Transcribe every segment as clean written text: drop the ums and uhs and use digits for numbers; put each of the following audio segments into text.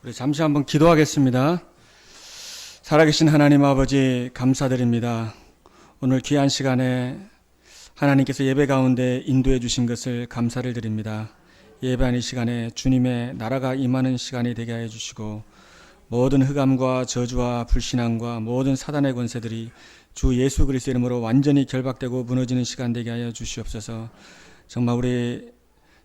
우리 잠시 한번 기도하겠습니다. 살아계신 하나님 아버지 감사드립니다. 오늘 귀한 시간에 하나님께서 예배 가운데 인도해 주신 것을 감사를 드립니다. 예배하는 시간에 주님의 나라가 임하는 시간이 되게 해 주시고 모든 흑암과 저주와 불신앙과 모든 사단의 권세들이 주 예수 그리스도 이름으로 완전히 결박되고 무너지는 시간 되게 하여 주시옵소서. 정말 우리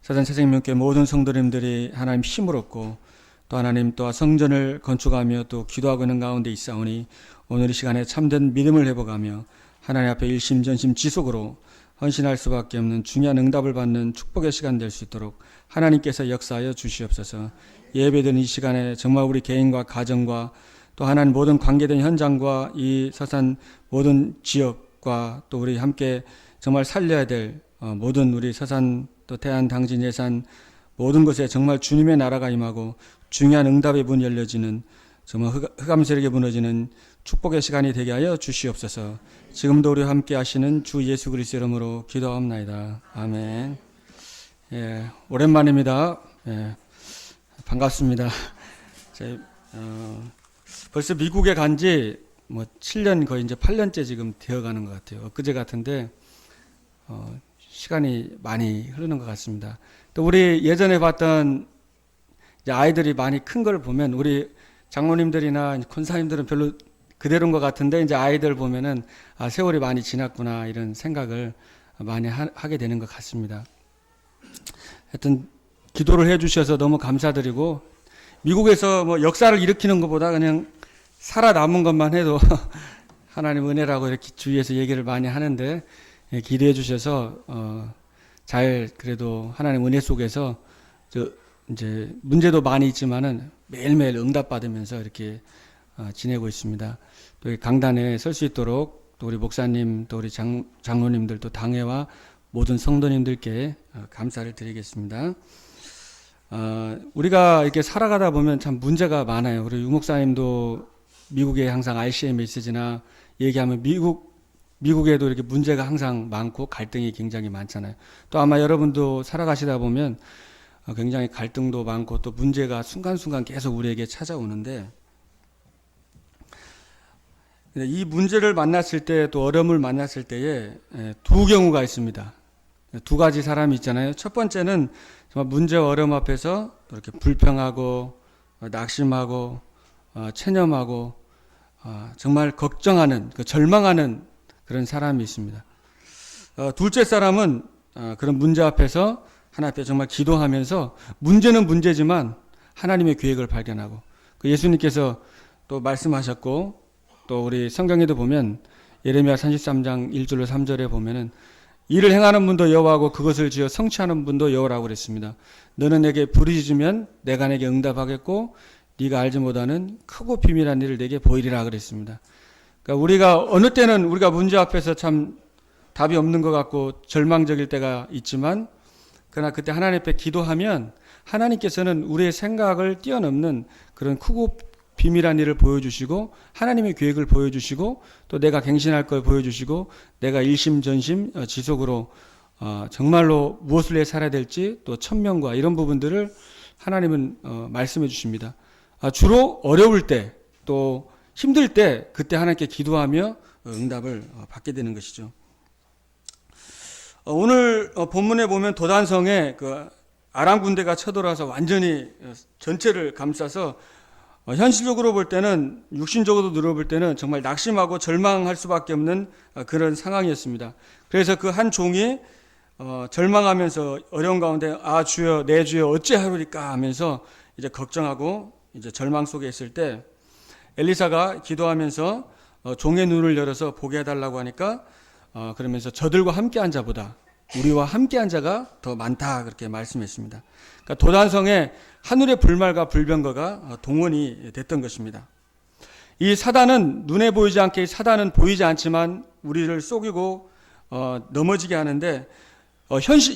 사단체생명교회 모든 성도님들이 하나님 힘을 얻고 또 하나님 또 성전을 건축하며 또 기도하고 있는 가운데 있사오니 오늘 이 시간에 참된 믿음을 회복하며 하나님 앞에 일심전심 지속으로 헌신할 수밖에 없는 중요한 응답을 받는 축복의 시간 될 수 있도록 하나님께서 역사하여 주시옵소서. 예배드린 이 시간에 정말 우리 개인과 가정과 또 하나님 모든 관계된 현장과 이 서산 모든 지역과 또 우리 함께 정말 살려야 될 모든 우리 서산 또 대한 당진 예산 모든 곳에 정말 주님의 나라가 임하고 중요한 응답의 문이 열려지는 정말 흑암 세력이 무너지는 축복의 시간이 되게 하여 주시옵소서. 지금도 우리와 함께 하시는 주 예수 그리스도 이름으로 기도하옵나이다. 아멘. 예, 오랜만입니다. 예, 반갑습니다. 벌써 미국에 간지 7년 거의 이제 8년째 지금 되어가는 것 같아요. 엊그제 같은데 시간이 많이 흐르는 것 같습니다. 또 우리 예전에 봤던 이제 아이들이 많이 큰 걸 보면 우리 장로님들이나 권사님들은 별로 그대로인 것 같은데 이제 아이들 보면은 세월이 많이 지났구나 이런 생각을 많이 하게 되는 것 같습니다. 하여튼 기도를 해주셔서 너무 감사드리고 미국에서 역사를 일으키는 것보다 그냥 살아남은 것만 해도 하나님 은혜라고 이렇게 주위에서 얘기를 많이 하는데 기도해 주셔서 잘 그래도 하나님 은혜 속에서 이제 문제도 많이 있지만은 매일매일 응답받으면서 이렇게 지내고 있습니다. 또 강단에 설 수 있도록 또 우리 목사님 또 우리 장로님들 또 당회와 모든 성도님들께 감사를 드리겠습니다. 우리가 이렇게 살아가다 보면 참 문제가 많아요. 우리 유 목사님도 미국에 항상 RCA 메시지나 얘기하면 미국에도 이렇게 문제가 항상 많고 갈등이 굉장히 많잖아요. 또 아마 여러분도 살아가시다 보면 굉장히 갈등도 많고 또 문제가 순간순간 계속 우리에게 찾아오는데 이 문제를 만났을 때 또 어려움을 만났을 때에 두 경우가 있습니다. 두 가지 사람이 있잖아요. 첫 번째는 정말 문제와 어려움 앞에서 이렇게 불평하고 낙심하고 체념하고 정말 걱정하는 절망하는 그런 사람이 있습니다. 둘째 사람은 그런 문제 앞에서 하나님 앞에 정말 기도하면서 문제는 문제지만 하나님의 계획을 발견하고 예수님께서 또 말씀하셨고 또 우리 성경에도 보면 예레미야 33장 1절로 3절에 보면은 이를 행하는 분도 여호와고 그것을 지어 성취하는 분도 여호와라고 그랬습니다. 너는 내게 부르짖으면 내가 내게 응답하겠고 네가 알지 못하는 크고 비밀한 일을 내게 보이리라 그랬습니다. 그러니까 우리가 어느 때는 우리가 문제 앞에서 참 답이 없는 것 같고 절망적일 때가 있지만 그러나 그때 하나님 앞에 기도하면 하나님께서는 우리의 생각을 뛰어넘는 그런 크고 비밀한 일을 보여주시고 하나님의 계획을 보여주시고 또 내가 갱신할 걸 보여주시고 내가 일심전심 지속으로 정말로 무엇을 위해 살아야 될지 또 천명과 이런 부분들을 하나님은 말씀해 주십니다. 주로 어려울 때 또 힘들 때 그때 하나님께 기도하며 응답을 받게 되는 것이죠. 오늘 본문에 보면 도단성에 그 아람 군대가 쳐들어와서 완전히 전체를 감싸서 현실적으로 볼 때는 육신적으로 누려볼 때는 정말 낙심하고 절망할 수밖에 없는 그런 상황이었습니다. 그래서 그 한 종이 절망하면서 어려운 가운데 주여 내 주여 어찌하리까 하면서 이제 걱정하고 이제 절망 속에 있을 때 엘리사가 기도하면서 종의 눈을 열어서 보게 해달라고 하니까 그러면서 저들과 함께한 자보다 우리와 함께한 자가 더 많다 그렇게 말씀했습니다. 그러니까 도단성에 하늘의 불말과 불병거가 동원이 됐던 것입니다. 이 사단은 눈에 보이지 않게 사단은 보이지 않지만 우리를 속이고 넘어지게 하는데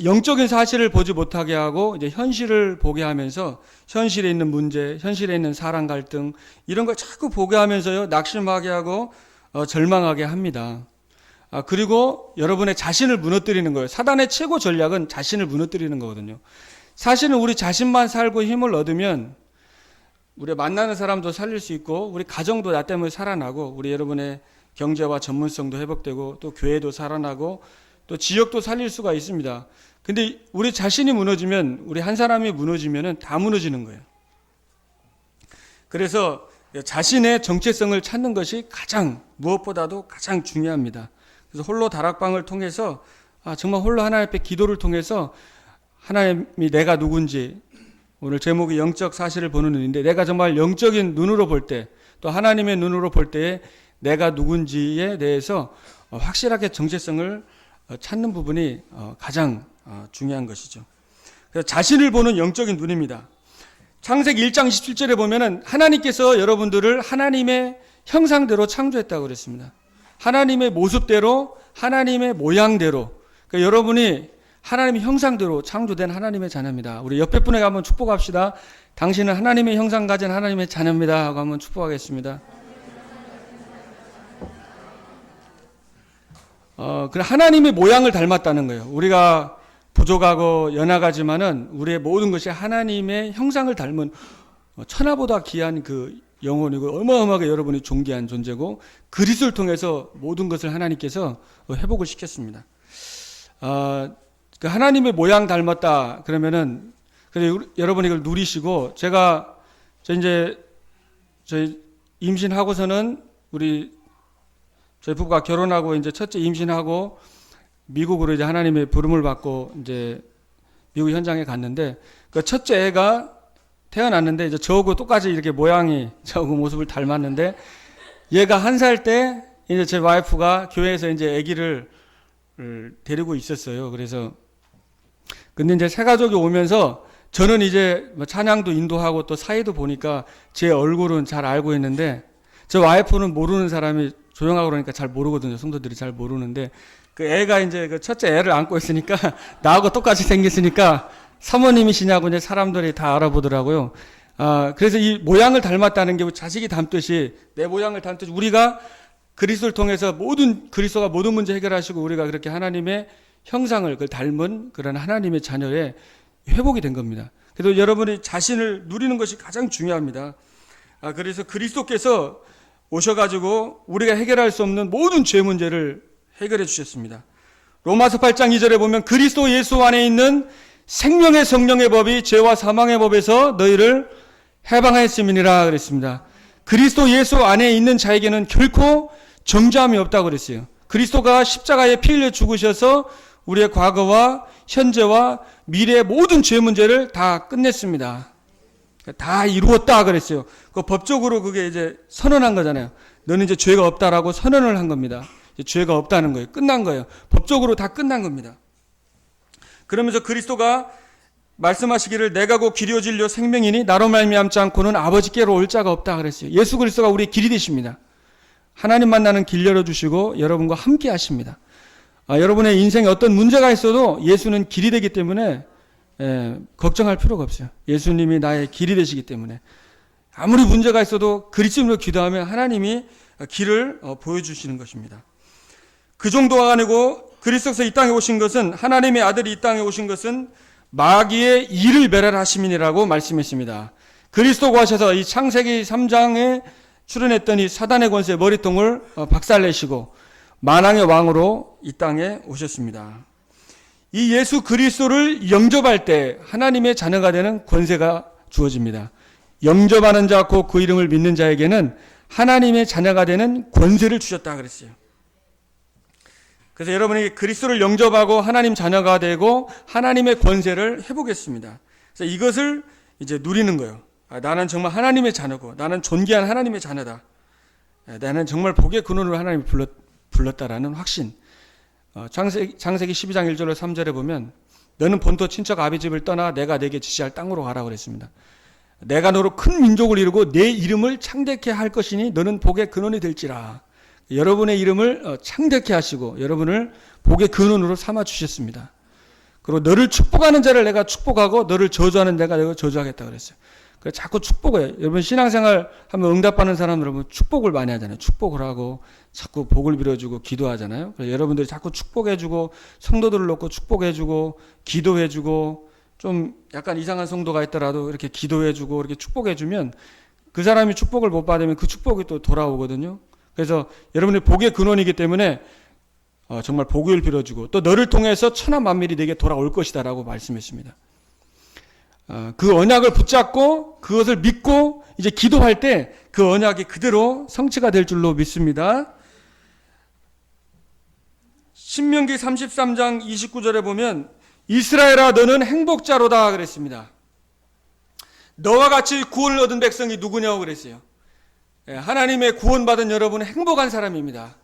영적인 사실을 보지 못하게 하고 이제 현실을 보게 하면서 현실에 있는 문제, 현실에 있는 사랑 갈등 이런 걸 자꾸 보게 하면서요 낙심하게 하고 절망하게 합니다. 그리고 여러분의 자신을 무너뜨리는 거예요. 사단의 최고 전략은 자신을 무너뜨리는 거거든요. 사실은 우리 자신만 살고 힘을 얻으면 우리 만나는 사람도 살릴 수 있고 우리 가정도 나 때문에 살아나고 우리 여러분의 경제와 전문성도 회복되고 또 교회도 살아나고 또 지역도 살릴 수가 있습니다. 근데 우리 자신이 무너지면 우리 한 사람이 무너지면은 다 무너지는 거예요. 그래서 자신의 정체성을 찾는 것이 무엇보다도 가장 중요합니다. 그래서 홀로 다락방을 통해서 정말 홀로 하나님 앞에 기도를 통해서 하나님이 내가 누군지, 오늘 제목이 영적 사실을 보는 눈인데, 내가 정말 영적인 눈으로 볼 때, 또 하나님의 눈으로 볼 때에 내가 누군지에 대해서 확실하게 정체성을 찾는 부분이 가장 중요한 것이죠. 그래서 자신을 보는 영적인 눈입니다. 창세기 1장 17절에 보면은 하나님께서 여러분들을 하나님의 형상대로 창조했다고 그랬습니다. 하나님의 모습대로, 하나님의 모양대로. 그러니까 여러분이 하나님의 형상대로 창조된 하나님의 자녀입니다. 우리 옆에 분에게 한번 축복합시다. 당신은 하나님의 형상 가진 하나님의 자녀입니다 하고 한번 축복하겠습니다. 하나님의 모양을 닮았다는 거예요. 우리가 부족하고 연약하지만은 우리의 모든 것이 하나님의 형상을 닮은 천하보다 귀한 그 영혼이고 어마어마하게 여러분이 존귀한 존재고, 그리스도를 통해서 모든 것을 하나님께서 회복을 시켰습니다. 그 하나님의 모양 닮았다 그러면은 여러분이 이걸 누리시고, 저희 임신하고서는 저희 부부가 결혼하고 이제 첫째 임신하고 미국으로 이제 하나님의 부름을 받고 이제 미국 현장에 갔는데, 그 첫째 애가 태어났는데 이제 저하고 똑같이 이렇게 모양이 저하고 모습을 닮았는데, 얘가 1살 때 이제 제 와이프가 교회에서 이제 아기를 데리고 있었어요. 그래서 근데 이제 새 가족이 오면서 저는 이제 찬양도 인도하고 또 사회도 보니까 제 얼굴은 잘 알고 있는데, 저 와이프는 모르는 사람이 조용하고 그러니까 잘 모르거든요. 성도들이 잘 모르는데, 그 애가 이제 그 첫째 애를 안고 있으니까 나하고 똑같이 생겼으니까 사모님이시냐고 이제 사람들이 다 알아보더라고요. 그래서 이 모양을 닮았다는 게 자식이 닮듯이, 내 모양을 닮듯이 우리가 그리스도를 통해서 그리스도가 모든 문제 해결하시고 우리가 그렇게 하나님의 형상을 닮은 그런 하나님의 자녀의 회복이 된 겁니다. 그래서 여러분이 자신을 누리는 것이 가장 중요합니다. 그래서 그리스도께서 오셔가지고 우리가 해결할 수 없는 모든 죄 문제를 해결해 주셨습니다. 로마서 8장 2절에 보면 그리스도 예수 안에 있는 생명의 성령의 법이 죄와 사망의 법에서 너희를 해방하였음이니라 그랬습니다. 그리스도 예수 안에 있는 자에게는 결코 정죄함이 없다고 그랬어요. 그리스도가 십자가에 피 흘려 죽으셔서 우리의 과거와 현재와 미래의 모든 죄 문제를 다 끝냈습니다. 다 이루었다 그랬어요. 그 법적으로 그게 이제 선언한 거잖아요. 너는 이제 죄가 없다라고 선언을 한 겁니다. 이제 죄가 없다는 거예요. 끝난 거예요. 법적으로 다 끝난 겁니다. 그러면서 그리스도가 말씀하시기를 내가 곧 길이요 진리요 생명이니 나로 말미암지 않고는 아버지께로 올 자가 없다 그랬어요. 예수 그리스도가 우리의 길이 되십니다. 하나님 만나는 길 열어주시고 여러분과 함께 하십니다. 여러분의 인생에 어떤 문제가 있어도 예수는 길이 되기 때문에 걱정할 필요가 없어요. 예수님이 나의 길이 되시기 때문에 아무리 문제가 있어도 그리스도로 기도하면 하나님이 길을 보여주시는 것입니다. 그 정도가 아니고 그리스도께서 이 땅에 오신 것은, 하나님의 아들이 이 땅에 오신 것은 마귀의 일을 멸하심이라고 말씀했습니다. 그리스도가 오셔서 이 창세기 3장에 출현했던 이 사단의 권세의 머리통을 박살내시고 만왕의 왕으로 이 땅에 오셨습니다. 이 예수 그리스도를 영접할 때 하나님의 자녀가 되는 권세가 주어집니다. 영접하는 자 곧 그 이름을 믿는 자에게는 하나님의 자녀가 되는 권세를 주셨다 그랬어요. 그래서 여러분이 그리스도를 영접하고 하나님 자녀가 되고 하나님의 권세를 회복했습니다. 그래서 이것을 이제 누리는 거예요. 나는 정말 하나님의 자녀고 나는 존귀한 하나님의 자녀다. 나는 정말 복의 근원으로 하나님이 불렀다라는 확신. 창세기 12장 1절로 3절에 보면 너는 본토 친척 아비 집을 떠나 내가 내게 지시할 땅으로 가라 그랬습니다. 내가 너로 큰 민족을 이루고 내 이름을 창대케 할 것이니 너는 복의 근원이 될지라. 여러분의 이름을 창대케 하시고 여러분을 복의 근원으로 삼아 주셨습니다. 그리고 너를 축복하는 자를 내가 축복하고 너를 저주하는 자가 내가 저주하겠다 그랬어요. 그래서 자꾸 축복해요. 여러분 신앙생활 하면 응답받는 사람 여러분 축복을 많이 하잖아요. 축복을 하고 자꾸 복을 빌어주고 기도하잖아요. 그래서 여러분들이 자꾸 축복해주고 성도들을 놓고 축복해주고 기도해주고 좀 약간 이상한 성도가 있더라도 이렇게 기도해주고 이렇게 축복해주면 그 사람이 축복을 못 받으면 그 축복이 또 돌아오거든요. 그래서 여러분의 복의 근원이기 때문에 정말 복을 빌어주고 또 너를 통해서 천하 만민이 내게 돌아올 것이다 라고 말씀했습니다. 그 언약을 붙잡고 그것을 믿고 이제 기도할 때 그 언약이 그대로 성취가 될 줄로 믿습니다. 신명기 33장 29절에 보면 이스라엘아 너는 행복자로다 그랬습니다. 너와 같이 구원을 얻은 백성이 누구냐고 그랬어요. 하나님의 구원받은 여러분은 행복한 사람입니다.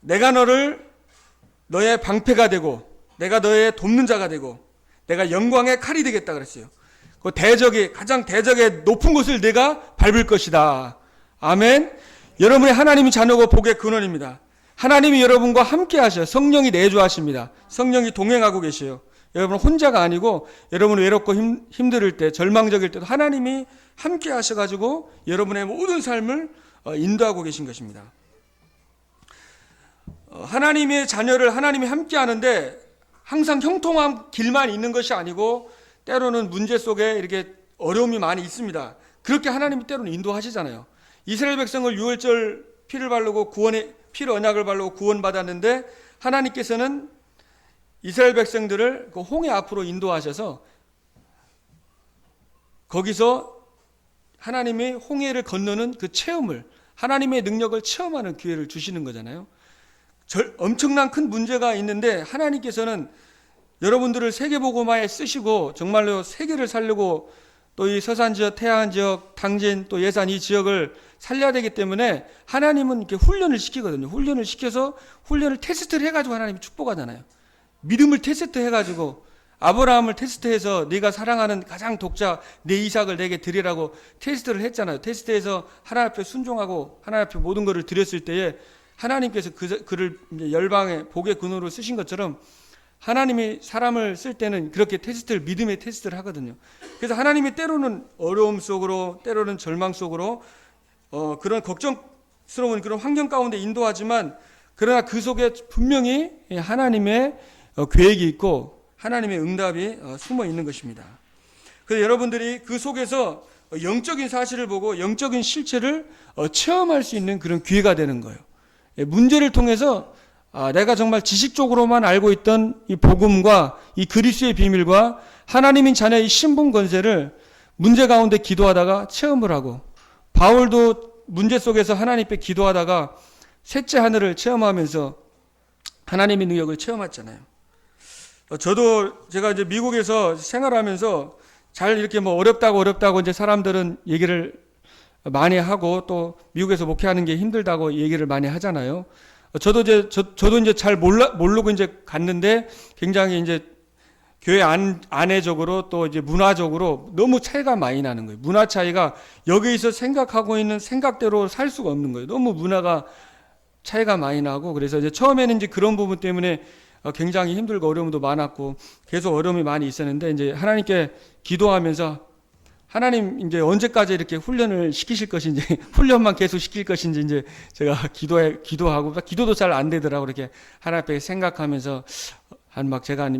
내가 너의 방패가 되고 내가 너의 돕는 자가 되고 내가 영광의 칼이 되겠다 그랬어요. 그 가장 대적의 높은 곳을 내가 밟을 것이다. 아멘. 여러분의 하나님이 자녀고 복의 근원입니다. 하나님이 여러분과 함께 하셔. 성령이 내주하십니다. 성령이 동행하고 계셔요. 여러분 혼자가 아니고 여러분 외롭고 힘들 때 절망적일 때도 하나님이 함께 하셔가지고 여러분의 모든 삶을 인도하고 계신 것입니다. 하나님의 자녀를 하나님이 함께 하는데 항상 형통한 길만 있는 것이 아니고 때로는 문제 속에 이렇게 어려움이 많이 있습니다. 그렇게 하나님이 때로는 인도하시잖아요. 이스라엘 백성을 유월절 피를 바르고 피를 언약을 바르고 구원받았는데 하나님께서는 이스라엘 백성들을 그 홍해 앞으로 인도하셔서 거기서 하나님이 홍해를 건너는 그 체험을 하나님의 능력을 체험하는 기회를 주시는 거잖아요. 엄청난 큰 문제가 있는데 하나님께서는 여러분들을 세계복음화에 쓰시고 정말로 세계를 살려고 또 이 서산지역, 태안지역, 당진 또 예산 이 지역을 살려야 되기 때문에 하나님은 이렇게 훈련을 시키거든요. 훈련을 시켜서 훈련을 테스트를 해가지고 하나님이 축복하잖아요. 믿음을 테스트 해가지고 아브라함을 테스트해서 네가 사랑하는 가장 독자 내 이삭을 내게 드리라고 테스트를 했잖아요. 테스트해서 하나님 앞에 순종하고 하나님 앞에 모든 것을 드렸을 때에 하나님께서 그를 열방의 복의 근원으로 쓰신 것처럼 하나님이 사람을 쓸 때는 그렇게 믿음의 테스트를 하거든요. 그래서 하나님이 때로는 어려움 속으로 때로는 절망 속으로 그런 걱정스러운 그런 환경 가운데 인도하지만 그러나 그 속에 분명히 하나님의 계획이 있고 하나님의 응답이 숨어 있는 것입니다. 그래서 여러분들이 그 속에서 영적인 사실을 보고 영적인 실체를 체험할 수 있는 그런 기회가 되는 거예요. 문제를 통해서 내가 정말 지식적으로만 알고 있던 이 복음과 이 그리스도의 비밀과 하나님인 자녀의 신분 권세를 문제 가운데 기도하다가 체험을 하고 바울도 문제 속에서 하나님 앞에 기도하다가 셋째 하늘을 체험하면서 하나님의 능력을 체험했잖아요. 제가 이제 미국에서 생활하면서 잘 이렇게 어렵다고 이제 사람들은 얘기를 많이 하고 또 미국에서 목회하는 게 힘들다고 얘기를 많이 하잖아요. 저도 이제 잘 모르고 이제 갔는데 굉장히 이제 교회 안에적으로 또 이제 문화적으로 너무 차이가 많이 나는 거예요. 문화 차이가 여기서 생각하고 있는 생각대로 살 수가 없는 거예요. 너무 문화가 차이가 많이 나고 그래서 이제 처음에는 이제 그런 부분 때문에 굉장히 힘들고 어려움도 많았고 계속 어려움이 많이 있었는데 이제 하나님께 기도하면서 하나님 이제 언제까지 이렇게 훈련을 시키실 것인지 훈련만 계속 시킬 것인지 이제 제가 기도하고 기도도 잘 안 되더라고 이렇게 하나님 앞에 생각하면서 제가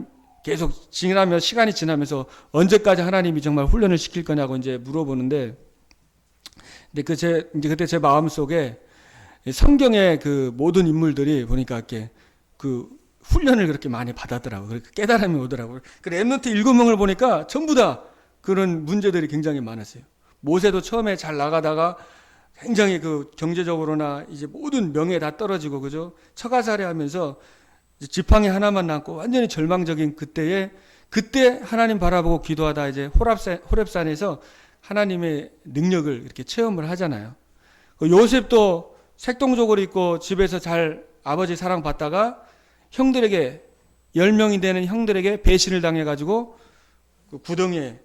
계속 시간이 지나면서 언제까지 하나님이 정말 훈련을 시킬 거냐고 이제 물어보는데 근데 그때 제 마음 속에 성경의 그 모든 인물들이 보니까 이렇게 그 훈련을 그렇게 많이 받았더라고요. 깨달음이 오더라고요. 그 렘넌트 7명을 보니까 전부 다 그런 문제들이 굉장히 많았어요. 모세도 처음에 잘 나가다가 굉장히 그 경제적으로나 이제 모든 명예 다 떨어지고 그죠? 처가살이 하면서 지팡이 하나만 남고 완전히 절망적인 그때 하나님 바라보고 기도하다 이제 호렙산에서 하나님의 능력을 이렇게 체험을 하잖아요. 요셉도 색동족을 입고 집에서 잘 아버지 사랑 받다가 형들에게 10명이 되는 형들에게 배신을 당해가지고 그 구덩이에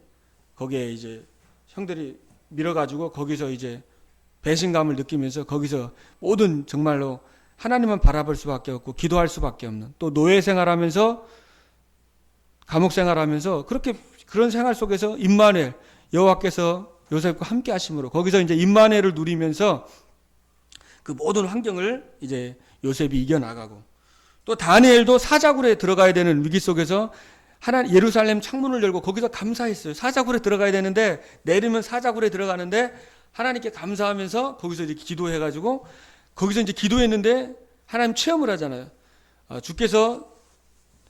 거기에 이제 형들이 밀어가지고 거기서 이제 배신감을 느끼면서 거기서 모든 정말로 하나님만 바라볼 수밖에 없고 기도할 수밖에 없는 또 노예 생활하면서 감옥 생활하면서 그런 생활 속에서 임마누엘 여호와께서 요셉과 함께 하심으로 거기서 이제 임마누엘을 누리면서 그 모든 환경을 이제 요셉이 이겨나가고 또 다니엘도 사자굴에 들어가야 되는 위기 속에서 예루살렘 창문을 열고 거기서 감사했어요. 사자굴에 들어가야 되는데 내리면 사자굴에 들어가는데 하나님께 감사하면서 거기서 이제 기도해가지고 거기서 이제 기도했는데 하나님 체험을 하잖아요. 주께서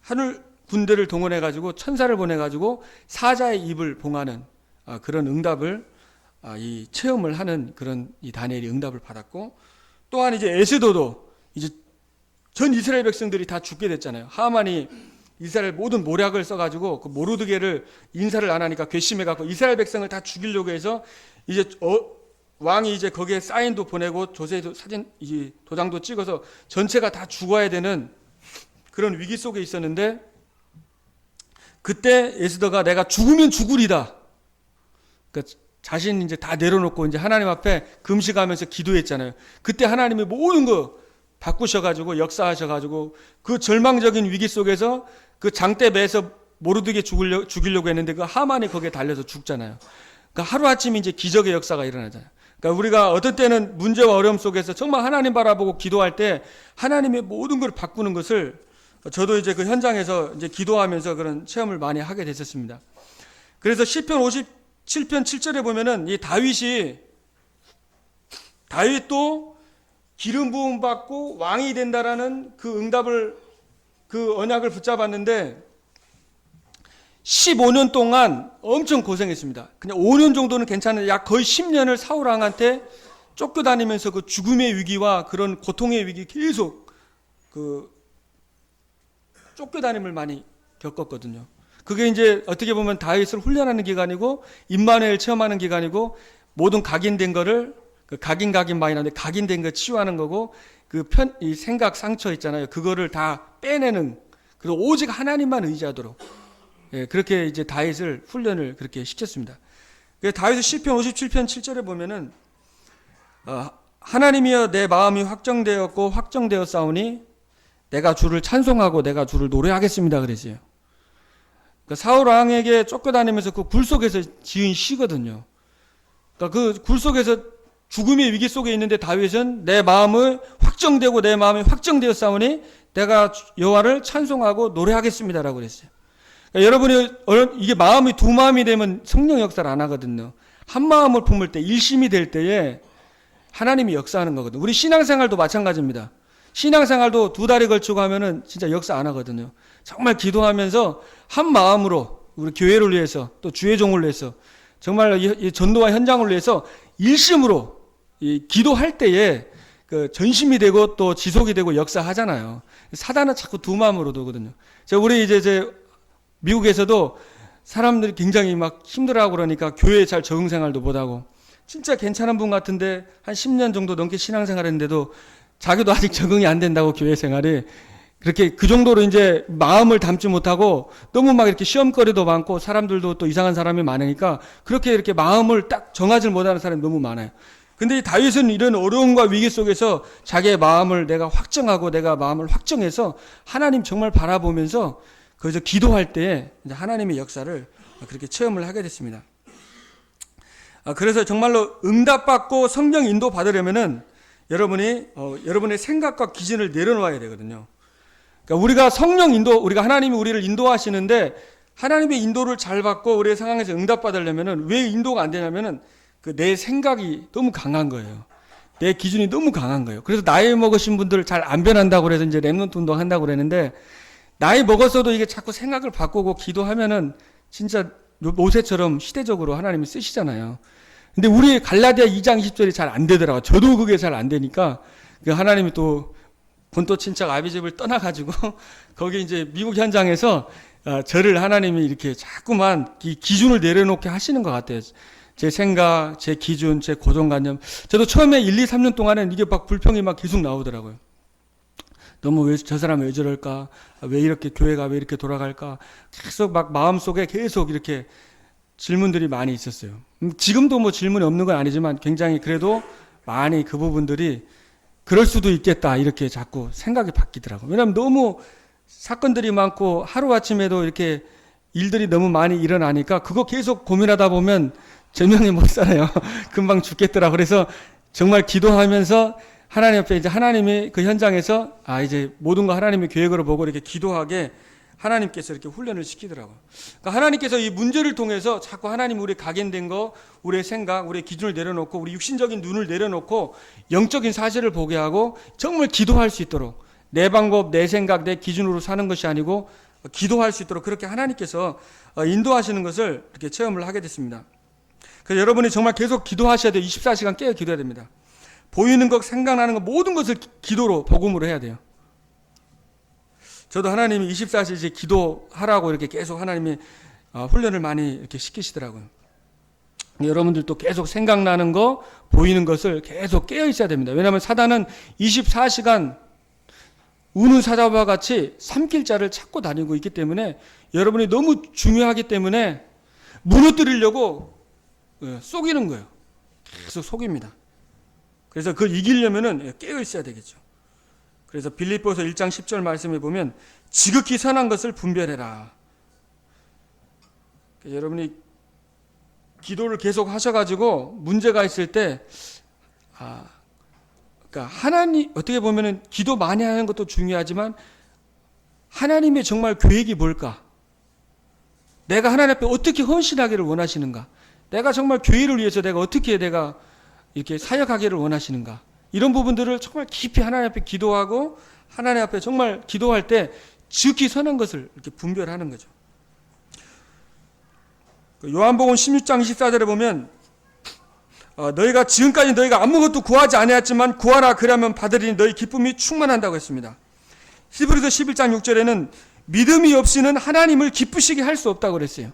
하늘 군대를 동원해가지고 천사를 보내가지고 사자의 입을 봉하는 그런 응답을 이 체험을 하는 그런 이 다니엘이 응답을 받았고, 또한 이제 에스더도 이제 전 이스라엘 백성들이 다 죽게 됐잖아요. 하만이 이스라엘 모든 모략을 써가지고 그 모르드게를 인사를 안 하니까 괘씸해갖고 이스라엘 백성을 다 죽이려고 해서 이제 왕이 이제 거기에 사인도 보내고 조세도 사진 이 도장도 찍어서 전체가 다 죽어야 되는 그런 위기 속에 있었는데, 그때 에스더가 내가 죽으면 죽으리다. 그러니까 자신 이제 다 내려놓고 이제 하나님 앞에 금식하면서 기도했잖아요. 그때 하나님이 모든 거 바꾸셔가지고 역사하셔가지고 그 절망적인 위기 속에서 그 장대 매서 모르드게 죽이려고 했는데 그 하만이 거기에 달려서 죽잖아요. 그러니까 하루아침에 이제 기적의 역사가 일어나잖아요. 그러니까 우리가 어떤 때는 문제와 어려움 속에서 정말 하나님 바라보고 기도할 때 하나님의 모든 걸 바꾸는 것을 저도 이제 그 현장에서 이제 기도하면서 그런 체험을 많이 하게 됐었습니다. 그래서 시편 57편 7절에 보면은 이 다윗도 기름 부음 받고 왕이 된다라는 그 응답을 그 언약을 붙잡았는데 15년 동안 엄청 고생했습니다. 그냥 5년 정도는 괜찮은데 약 거의 10년을 사울 왕한테 쫓겨다니면서 그 죽음의 위기와 그런 고통의 위기 계속 그 쫓겨다님을 많이 겪었거든요. 그게 이제 어떻게 보면 다윗을 훈련하는 기간이고 임마누엘 체험하는 기간이고 모든 각인된 거를 그 각인 많이 나는데 각인된 거 치유하는 거고 이 생각 상처 있잖아요. 그거를 다 빼내는, 그리고 오직 하나님만 의지하도록 그렇게 이제 다윗을 훈련을 그렇게 시켰습니다. 다윗의 시편 57편 7절에 보면은 하나님이여 내 마음이 확정되었고 확정되었사오니 내가 주를 찬송하고 내가 주를 노래하겠습니다 그랬어요. 그러니까 사울 왕에게 쫓겨다니면서 그 굴 속에서 지은 시거든요. 그러니까 그 굴 속에서 죽음의 위기 속에 있는데 다윗은 내 마음이 확정되었사오니 내가 여호와를 찬송하고 노래하겠습니다라고 그랬어요. 그러니까 여러분이 이게 마음이 두 마음이 되면 성령 역사를 안 하거든요. 한 마음을 품을 때 일심이 될 때에 하나님이 역사하는 거거든요. 우리 신앙생활도 마찬가지입니다. 신앙생활도 두 달에 걸치고 하면은 진짜 역사 안 하거든요. 정말 기도하면서 한 마음으로 우리 교회를 위해서 또 주의 종을 위해서 정말 이 전도와 현장을 위해서 일심으로 기도할 때에 그 전심이 되고 또 지속이 되고 역사하잖아요. 사단은 자꾸 두 마음으로 도거든요. 우리 이제 미국에서도 사람들이 굉장히 막 힘들어하고 그러니까 교회에 잘 적응 생활도 못하고 진짜 괜찮은 분 같은데 한 10년 정도 넘게 신앙생활 했는데도 자기도 아직 적응이 안 된다고 교회 생활이 그렇게 그 정도로 이제 마음을 담지 못하고 너무 막 이렇게 시험거리도 많고 사람들도 또 이상한 사람이 많으니까 그렇게 이렇게 마음을 딱 정하지 못하는 사람이 너무 많아요. 근데 다윗은 이런 어려움과 위기 속에서 자기의 마음을 내가 확정하고 내가 마음을 확정해서 하나님 정말 바라보면서 거기서 기도할 때에 하나님의 역사를 그렇게 체험을 하게 됐습니다. 그래서 정말로 응답받고 성령 인도 받으려면은 여러분의 생각과 기준을 내려놓아야 되거든요. 그러니까 우리가 성령 인도, 우리가 하나님이 우리를 인도하시는데 하나님의 인도를 잘 받고 우리의 상황에서 응답받으려면은 왜 인도가 안 되냐면은 내 생각이 너무 강한 거예요. 내 기준이 너무 강한 거예요. 그래서 나이 먹으신 분들 잘 안 변한다고 그래서 이제 렘넌트 운동 한다고 그랬는데 나이 먹었어도 이게 자꾸 생각을 바꾸고 기도하면은 진짜 모세처럼 시대적으로 하나님이 쓰시잖아요. 근데 우리 갈라디아 2장 20절이 잘 안 되더라고요. 저도 그게 잘 안 되니까 하나님이 또 본토 친척 아비집을 떠나가지고 거기 이제 미국 현장에서 저를 하나님이 이렇게 자꾸만 기준을 내려놓게 하시는 것 같아요. 제 생각, 제 기준, 제 고정관념. 저도 처음에 1, 2, 3년 동안은 이게 막 불평이 막 계속 나오더라고요. 너무 왜 저 사람 왜 저럴까? 왜 이렇게 교회가 왜 이렇게 돌아갈까? 계속 막 마음속에 계속 이렇게 질문들이 많이 있었어요. 지금도 뭐 질문이 없는 건 아니지만 굉장히 그래도 많이 그 부분들이 그럴 수도 있겠다 이렇게 자꾸 생각이 바뀌더라고요. 왜냐하면 너무 사건들이 많고 하루아침에도 이렇게 일들이 너무 많이 일어나니까 그거 계속 고민하다 보면 절명히 못 살아요. 금방 죽겠더라. 그래서 정말 기도하면서 하나님 앞에 이제 하나님이 그 현장에서 이제 모든 거 하나님의 계획으로 보고 이렇게 기도하게 하나님께서 이렇게 훈련을 시키더라고요. 그러니까 하나님께서 이 문제를 통해서 자꾸 하나님 우리 각인된 거, 우리의 생각, 우리의 기준을 내려놓고 우리 육신적인 눈을 내려놓고 영적인 사실을 보게 하고 정말 기도할 수 있도록 내 방법, 내 생각, 내 기준으로 사는 것이 아니고 기도할 수 있도록 그렇게 하나님께서 인도하시는 것을 이렇게 체험을 하게 됐습니다. 그래서 여러분이 정말 계속 기도하셔야 돼요. 24시간 깨어 기도해야 됩니다. 보이는 것, 생각나는 것 모든 것을 기도로 복음으로 해야 돼요. 저도 하나님이 24시간 기도하라고 이렇게 계속 하나님이 훈련을 많이 이렇게 시키시더라고요. 여러분들도 계속 생각나는 거, 보이는 것을 계속 깨어 있어야 됩니다. 왜냐하면 사단은 24시간 우는 사자와 같이 삼킬 자를 찾고 다니고 있기 때문에 여러분이 너무 중요하기 때문에 무너뜨리려고 속이는 거예요. 계속 속입니다. 그래서 그걸 이기려면은 깨어 있어야 되겠죠. 그래서 빌립보서 1장 10절 말씀에 보면 지극히 선한 것을 분별해라. 여러분이 기도를 계속 하셔가지고 문제가 있을 때, 그러니까 하나님 어떻게 보면은 기도 많이 하는 것도 중요하지만 하나님의 정말 계획이 뭘까? 내가 하나님 앞에 어떻게 헌신하기를 원하시는가? 내가 정말 교회를 위해서 내가 이렇게 사역하기를 원하시는가? 이런 부분들을 정말 깊이 하나님 앞에 기도하고 하나님 앞에 정말 기도할 때 지극히 선한 것을 이렇게 분별하는 거죠. 요한복음 16장 24절에 보면 너희가 지금까지 너희가 아무것도 구하지 아니했지만 구하라 그러면 받으리니 너희 기쁨이 충만한다고 했습니다. 히브리서 11장 6절에는 믿음이 없이는 하나님을 기쁘시게 할 수 없다고 그랬어요.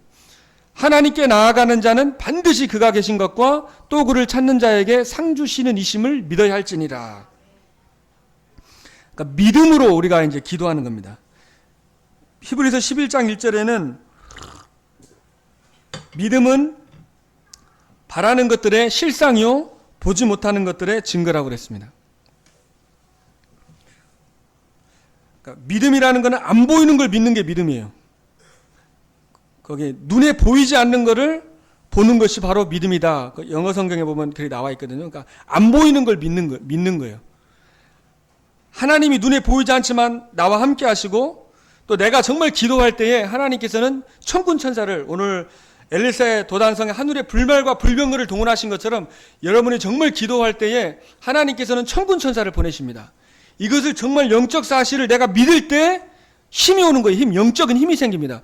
하나님께 나아가는 자는 반드시 그가 계신 것과 또 그를 찾는 자에게 상 주시는 이심을 믿어야 할지니라. 그러니까 믿음으로 우리가 이제 기도하는 겁니다. 히브리서 11장 1절에는 믿음은 바라는 것들의 실상이요 보지 못하는 것들의 증거라고 그랬습니다. 그러니까 믿음이라는 것은 안 보이는 걸 믿는 게 믿음이에요. 거기 눈에 보이지 않는 것을 보는 것이 바로 믿음이다. 영어 성경에 보면 그렇게 나와 있거든요. 그러니까 안 보이는 걸 믿는 거예요. 하나님이 눈에 보이지 않지만 나와 함께 하시고 또 내가 정말 기도할 때에 하나님께서는 천군 천사를 오늘 엘리사의 도단성에 하늘의 불말과 불병거를 동원하신 것처럼 여러분이 정말 기도할 때에 하나님께서는 천군 천사를 보내십니다. 이것을 정말 영적 사실을 내가 믿을 때 힘이 오는 거예요. 영적인 힘이 생깁니다.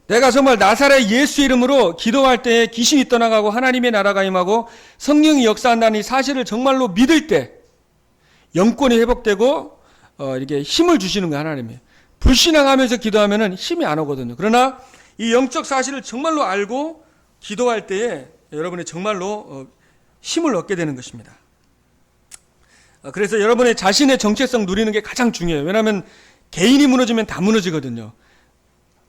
내가 정말 나사렛 예수 이름으로 기도할 때 귀신이 떠나가고 하나님의 나라가 임하고 성령이 역사한다는 이 사실을 정말로 믿을 때 영권이 회복되고 이렇게 힘을 주시는 거예요. 하나님이. 불신앙하면서 기도하면은 힘이 안 오거든요. 그러나 이 영적 사실을 정말로 알고 기도할 때에 여러분이 정말로 힘을 얻게 되는 것입니다. 그래서 여러분의 자신의 정체성 누리는 게 가장 중요해요. 왜냐하면 개인이 무너지면 다 무너지거든요.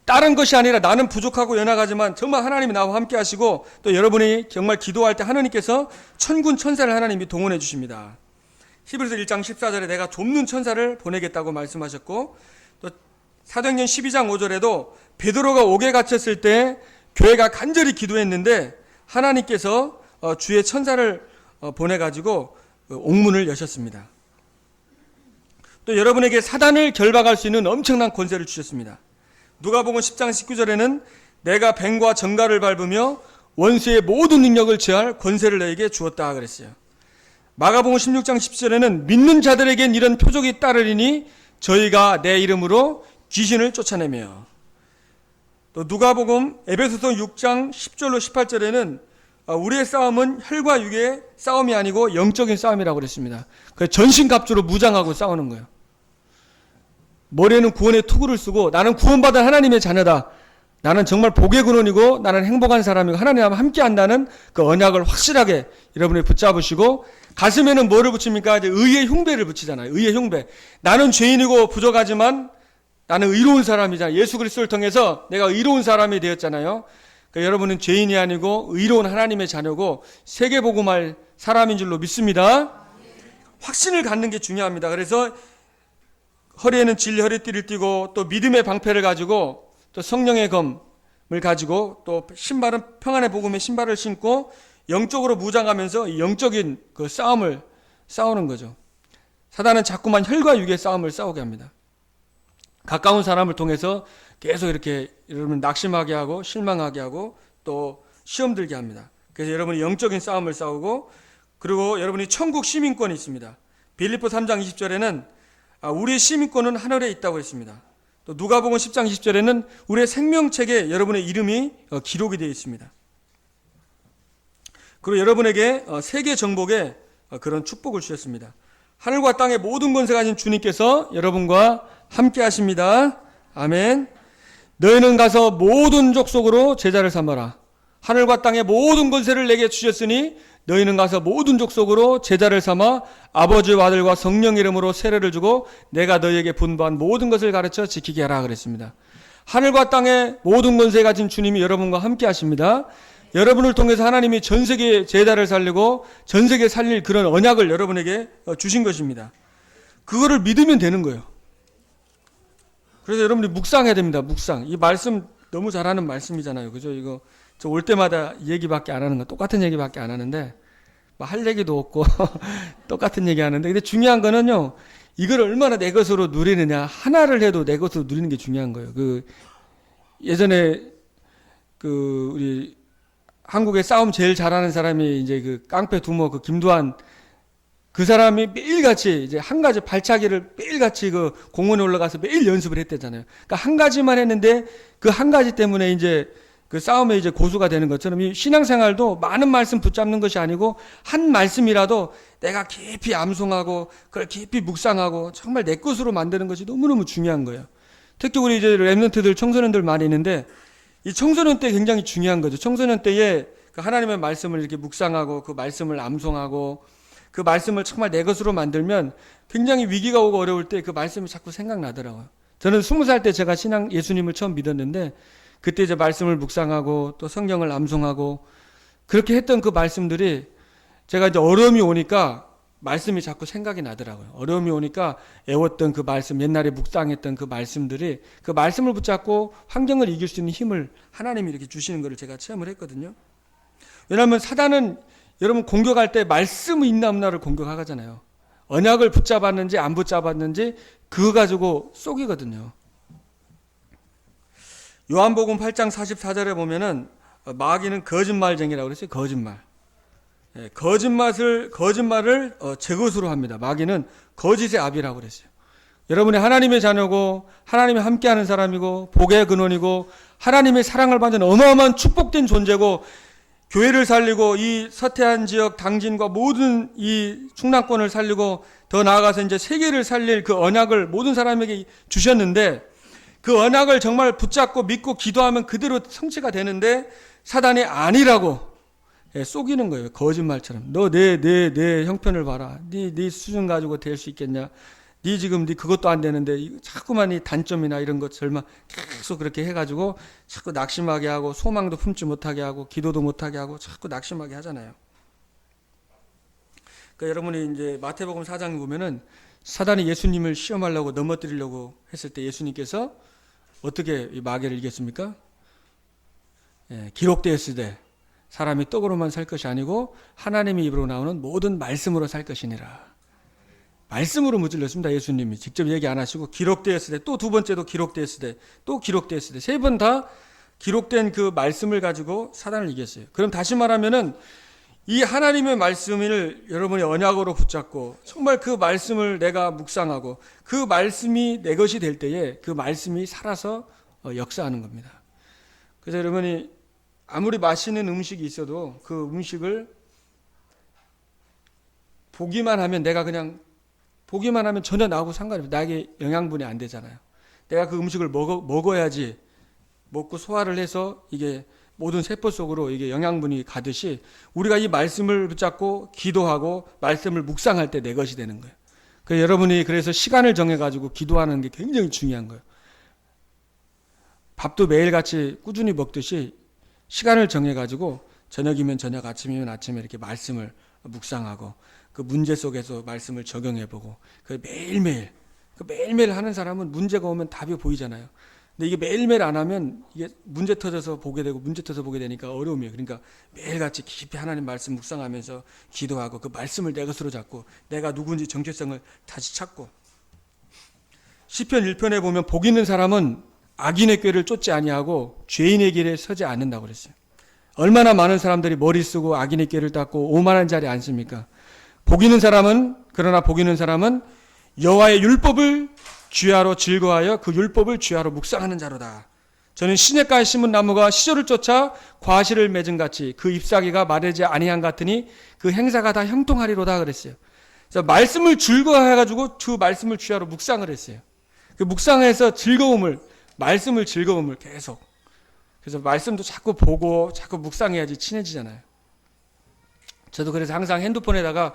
다른 것이 아니라 나는 부족하고 연약하지만 정말 하나님이 나와 함께 하시고 또 여러분이 정말 기도할 때 하나님께서 천군 천사를 하나님이 동원해 주십니다. 히브리서 1장 14절에 내가 돕는 천사를 보내겠다고 말씀하셨고 또 사도행전 12장 5절에도 베드로가 옥에 갇혔을 때 교회가 간절히 기도했는데 하나님께서 주의 천사를 보내가지고 옥문을 여셨습니다. 또 여러분에게 사단을 결박할 수 있는 엄청난 권세를 주셨습니다. 누가복음 10장 19절에는 내가 뱀과 정갈을 밟으며 원수의 모든 능력을 제할 권세를 너에게 주었다 그랬어요. 마가복음 16장 10절에는 믿는 자들에겐 이런 표적이 따르리니 저희가 내 이름으로 귀신을 쫓아내며 또 누가복음 에베소서 6장 10절로 18절에는 우리의 싸움은 혈과 육의 싸움이 아니고 영적인 싸움이라고 그랬습니다. 그래서 전신갑주로 무장하고 싸우는 거예요. 머리에는 구원의 투구를 쓰고 나는 구원받은 하나님의 자녀다. 나는 정말 복의 근원이고 나는 행복한 사람이고 하나님과 함께 한다는 그 언약을 확실하게 여러분이 붙잡으시고 가슴에는 뭐를 붙입니까? 이제 의의 흉배를 붙이잖아요. 의의 흉배. 나는 죄인이고 부족하지만 나는 의로운 사람이잖아요. 예수 그리스도를 통해서 내가 의로운 사람이 되었잖아요. 그러니까 여러분은 죄인이 아니고 의로운 하나님의 자녀고 세계복음할 사람인 줄로 믿습니다. 확신을 갖는 게 중요합니다. 그래서 허리에는 진리 허리띠를 띠고 또 믿음의 방패를 가지고 또 성령의 검을 가지고 또 신발은 평안의 복음의 신발을 신고 영적으로 무장하면서 영적인 그 싸움을 싸우는 거죠. 사단은 자꾸만 혈과 육의 싸움을 싸우게 합니다. 가까운 사람을 통해서 계속 이렇게 여러분 낙심하게 하고 실망하게 하고 또 시험 들게 합니다. 그래서 여러분이 영적인 싸움을 싸우고, 그리고 여러분이 천국 시민권이 있습니다. 빌립보 3장 20절에는 우리의 시민권은 하늘에 있다고 했습니다. 또 누가복음 10장 20절에는 우리의 생명책에 여러분의 이름이 기록이 되어 있습니다. 그리고 여러분에게 세계 정복의 그런 축복을 주셨습니다. 하늘과 땅의 모든 권세가 가진 주님께서 여러분과 함께 하십니다. 아멘. 너희는 가서 모든 족속으로 제자를 삼아라. 하늘과 땅의 모든 권세를 내게 주셨으니 너희는 가서 모든 족속으로 제자를 삼아 아버지와 아들과 성령 이름으로 세례를 주고 내가 너희에게 분부한 모든 것을 가르쳐 지키게 하라 그랬습니다. 하늘과 땅의 모든 권세 가진 주님이 여러분과 함께 하십니다. 여러분을 통해서 하나님이 전 세계 제자를 살리고 전 세계 살릴 그런 언약을 여러분에게 주신 것입니다. 그거를 믿으면 되는 거예요. 그래서 여러분이 묵상해야 됩니다. 묵상. 이 말씀 너무 잘하는 말씀이잖아요. 그죠? 이거 저 올 때마다 이 얘기밖에 안 하는 거, 똑같은 얘기밖에 안 하는데 뭐 할 얘기도 없고 똑같은 얘기 하는데, 근데 중요한 거는요, 이걸 얼마나 내 것으로 누리느냐. 하나를 해도 내 것으로 누리는 게 중요한 거예요. 예전에 우리 한국에 싸움 제일 잘하는 사람이 이제 그 깡패 두모 그 김두한, 그 사람이 매일같이 이제 한 가지 발차기를 매일같이 그 공원에 올라가서 매일 연습을 했대잖아요. 그러니까 한 가지만 했는데 그 한 가지 때문에 이제 그 싸움에 이제 고수가 되는 것처럼 이 신앙생활도 많은 말씀 붙잡는 것이 아니고 한 말씀이라도 내가 깊이 암송하고 그걸 깊이 묵상하고 정말 내 것으로 만드는 것이 너무너무 중요한 거예요. 특히 우리 이제 랩런트들 청소년들 많이 있는데 이 청소년 때 굉장히 중요한 거죠. 청소년 때에 그 하나님의 말씀을 이렇게 묵상하고 그 말씀을 암송하고 그 말씀을 정말 내 것으로 만들면 굉장히 위기가 오고 어려울 때 그 말씀이 자꾸 생각나더라고요. 저는 20살 때 제가 예수님을 처음 믿었는데 그때 이제 말씀을 묵상하고 또 성경을 암송하고 그렇게 했던 그 말씀들이 제가 이제 어려움이 오니까 말씀이 자꾸 생각이 나더라고요. 어려움이 오니까 애웠던 그 말씀, 옛날에 묵상했던 그 말씀들이 그 말씀을 붙잡고 환경을 이길 수 있는 힘을 하나님이 이렇게 주시는 것을 제가 체험을 했거든요. 왜냐하면 사단은 여러분 공격할 때 말씀이 있나 없나를 공격하잖아요. 언약을 붙잡았는지 안 붙잡았는지 그거 가지고 쏘기거든요. 요한복음 8장 44절에 보면은 마귀는 거짓말쟁이라고 그랬어요. 거짓말. 거짓말을 제 것으로 합니다. 마귀는 거짓의 아비라고 그랬어요. 여러분이 하나님의 자녀고 하나님이 함께하는 사람이고 복의 근원이고 하나님의 사랑을 받는 어마어마한 축복된 존재고 교회를 살리고 이 서태한 지역 당진과 모든 이 충남권을 살리고 더 나아가서 이제 세계를 살릴 그 언약을 모든 사람에게 주셨는데 그 언약을 정말 붙잡고 믿고 기도하면 그대로 성취가 되는데 사단이 아니라고 속이는 거예요. 거짓말처럼. 너 내 형편을 봐라. 네 수준 가지고 될 수 있겠냐. 네 지금 네 그것도 안 되는데 자꾸만 이 단점이나 이런 것들만 계속 그렇게 해가지고 자꾸 낙심하게 하고 소망도 품지 못하게 하고 기도도 못하게 하고 자꾸 낙심하게 하잖아요. 그러니까 여러분이 이제 마태복음 4장 보면은 사단이 예수님을 시험하려고 넘어뜨리려고 했을 때 예수님께서 어떻게 이 마귀를 이겼습니까? 기록되었으되 사람이 떡으로만 살 것이 아니고 하나님의 입으로 나오는 모든 말씀으로 살 것이니라. 말씀으로 무찔렀습니다. 예수님이 직접 얘기 안 하시고 기록되었으되 또 두 번째도 기록되었으되 또 기록되었으되 세 번 다 기록된 그 말씀을 가지고 사단을 이겼어요. 그럼 다시 말하면은 이 하나님의 말씀을 여러분이 언약으로 붙잡고 정말 그 말씀을 내가 묵상하고 그 말씀이 내 것이 될 때에 그 말씀이 살아서 역사하는 겁니다. 그래서 여러분이 아무리 맛있는 음식이 있어도 그 음식을 보기만 하면 내가 그냥 보기만 하면 전혀 나하고 상관이 없어요. 나에게 영양분이 안 되잖아요. 내가 그 음식을 먹어야지 먹고 소화를 해서 이게 모든 세포 속으로 이게 영양분이 가듯이 우리가 이 말씀을 붙잡고 기도하고 말씀을 묵상할 때 내 것이 되는 거예요. 그래서 여러분이 그래서 시간을 정해가지고 기도하는 게 굉장히 중요한 거예요. 밥도 매일같이 꾸준히 먹듯이 시간을 정해가지고 저녁이면 저녁, 아침이면 아침에 이렇게 말씀을 묵상하고 그 문제 속에서 말씀을 적용해보고 그 매일매일 하는 사람은 문제가 오면 답이 보이잖아요. 근데 이게 매일매일 안 하면 이게 문제 터져서 보게 되고 문제 터져서 보게 되니까 어려움이에요. 그러니까 매일같이 깊이 하나님 말씀 묵상하면서 기도하고 그 말씀을 내 것으로 잡고 내가 누군지 정체성을 다시 찾고 시편 1편에 보면 복 있는 사람은 악인의 꾀를 쫓지 아니하고 죄인의 길에 서지 않는다고 그랬어요. 얼마나 많은 사람들이 머리 쓰고 악인의 꾀를 닦고 오만한 자리에 앉습니까? 그러나 복 있는 사람은 여호와의 율법을 주야로 즐거워하여 그 율법을 주야로 묵상하는 자로다. 저는 시냇가에 심은 나무가 시절을 쫓아 과실을 맺은 같이 그 잎사귀가 마르지 아니한 같으니 그 행사가 다 형통하리로다 그랬어요. 그래서 말씀을 즐거워해가지고 그 말씀을 주야로 묵상을 했어요. 그 묵상해서 말씀을 즐거움을 계속. 그래서 말씀도 자꾸 보고 자꾸 묵상해야지 친해지잖아요. 저도 그래서 항상 핸드폰에다가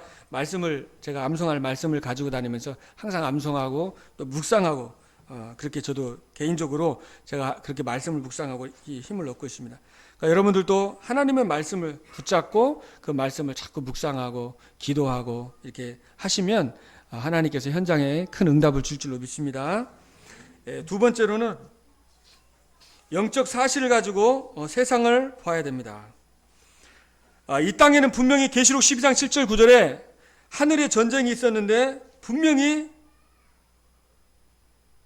제가 암송할 말씀을 가지고 다니면서 항상 암송하고 또 묵상하고 그렇게 저도 개인적으로 제가 그렇게 말씀을 묵상하고 힘을 얻고 있습니다. 그러니까 여러분들도 하나님의 말씀을 붙잡고 그 말씀을 자꾸 묵상하고 기도하고 이렇게 하시면 하나님께서 현장에 큰 응답을 줄 줄로 믿습니다. 두 번째로는 영적 사실을 가지고 세상을 봐야 됩니다. 이 땅에는 분명히 계시록 12장 7절 9절에 하늘에 전쟁이 있었는데 분명히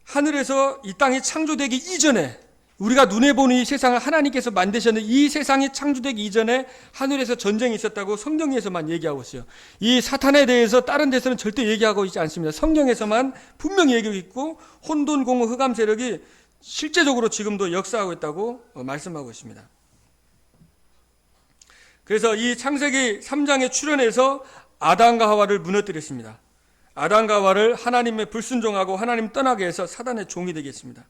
하늘에서 이 땅이 창조되기 이전에 우리가 눈에 보는 이 세상을 하나님께서 만드셨는데 이 세상이 창조되기 이전에 하늘에서 전쟁이 있었다고 성경에서만 얘기하고 있어요. 이 사탄에 대해서 다른 데서는 절대 얘기하고 있지 않습니다. 성경에서만 분명히 얘기하고 있고 혼돈, 공허, 흑암 세력이 실제적으로 지금도 역사하고 있다고 말씀하고 있습니다. 그래서 이 창세기 3장에 출현해서 아담과 하와를 무너뜨렸습니다. 아담과 하와를 하나님의 불순종하고 하나님 떠나게 해서 사단의 종이 되겠습니다.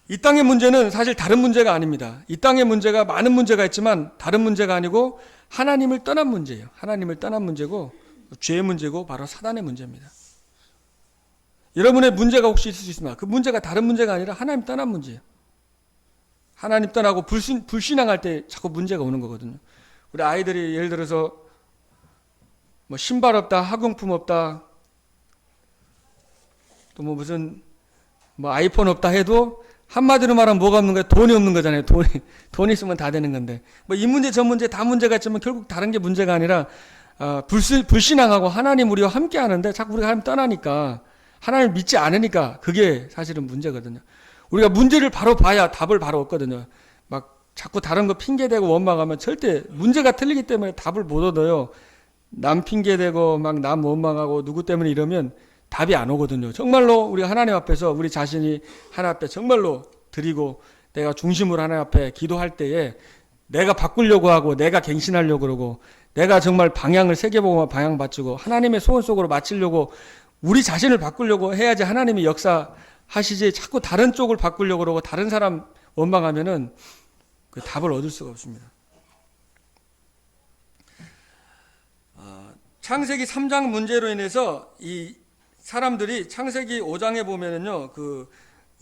이 땅의 문제는 사실 다른 문제가 아닙니다. 이 땅의 문제가 많은 문제가 있지만 다른 문제가 아니고 하나님을 떠난 문제예요. 하나님을 떠난 문제고 죄의 문제고 바로 사단의 문제입니다. 여러분의 문제가 혹시 있을 수 있습니다. 그 문제가 다른 문제가 아니라 하나님 떠난 문제예요. 하나님 떠나고 불신앙할 때 자꾸 문제가 오는 거거든요. 우리 아이들이 예를 들어서 뭐 신발 없다, 학용품 없다, 또 뭐 무슨 뭐 아이폰 없다 해도 한마디로 말하면 뭐가 없는 거예요? 돈이 없는 거잖아요. 돈이 있으면 다 되는 건데 뭐 이 문제 저 문제 다 문제가 있지만 결국 다른 게 문제가 아니라 불신앙하고 하나님 우리와 함께 하는데 자꾸 우리가 하나님 떠나니까 하나님 믿지 않으니까 그게 사실은 문제거든요. 우리가 문제를 바로 봐야 답을 바로 얻거든요. 막 자꾸 다른 거 핑계대고 원망하면 절대 문제가 틀리기 때문에 답을 못 얻어요. 남 핑계대고 막 남 원망하고 누구 때문에 이러면 답이 안 오거든요. 정말로 우리가 하나님 앞에서 우리 자신이 하나님 앞에 정말로 드리고 내가 중심으로 하나님 앞에 기도할 때에 내가 바꾸려고 하고 내가 갱신하려고 그러고 내가 정말 방향을 새겨보고 방향 맞추고 하나님의 소원 속으로 맞추려고 우리 자신을 바꾸려고 해야지 하나님이 역사하시지 자꾸 다른 쪽을 바꾸려고 그러고 다른 사람 원망하면은 그 답을 얻을 수가 없습니다. 창세기 3장 문제로 인해서 이 사람들이 창세기 5장에 보면은요, 그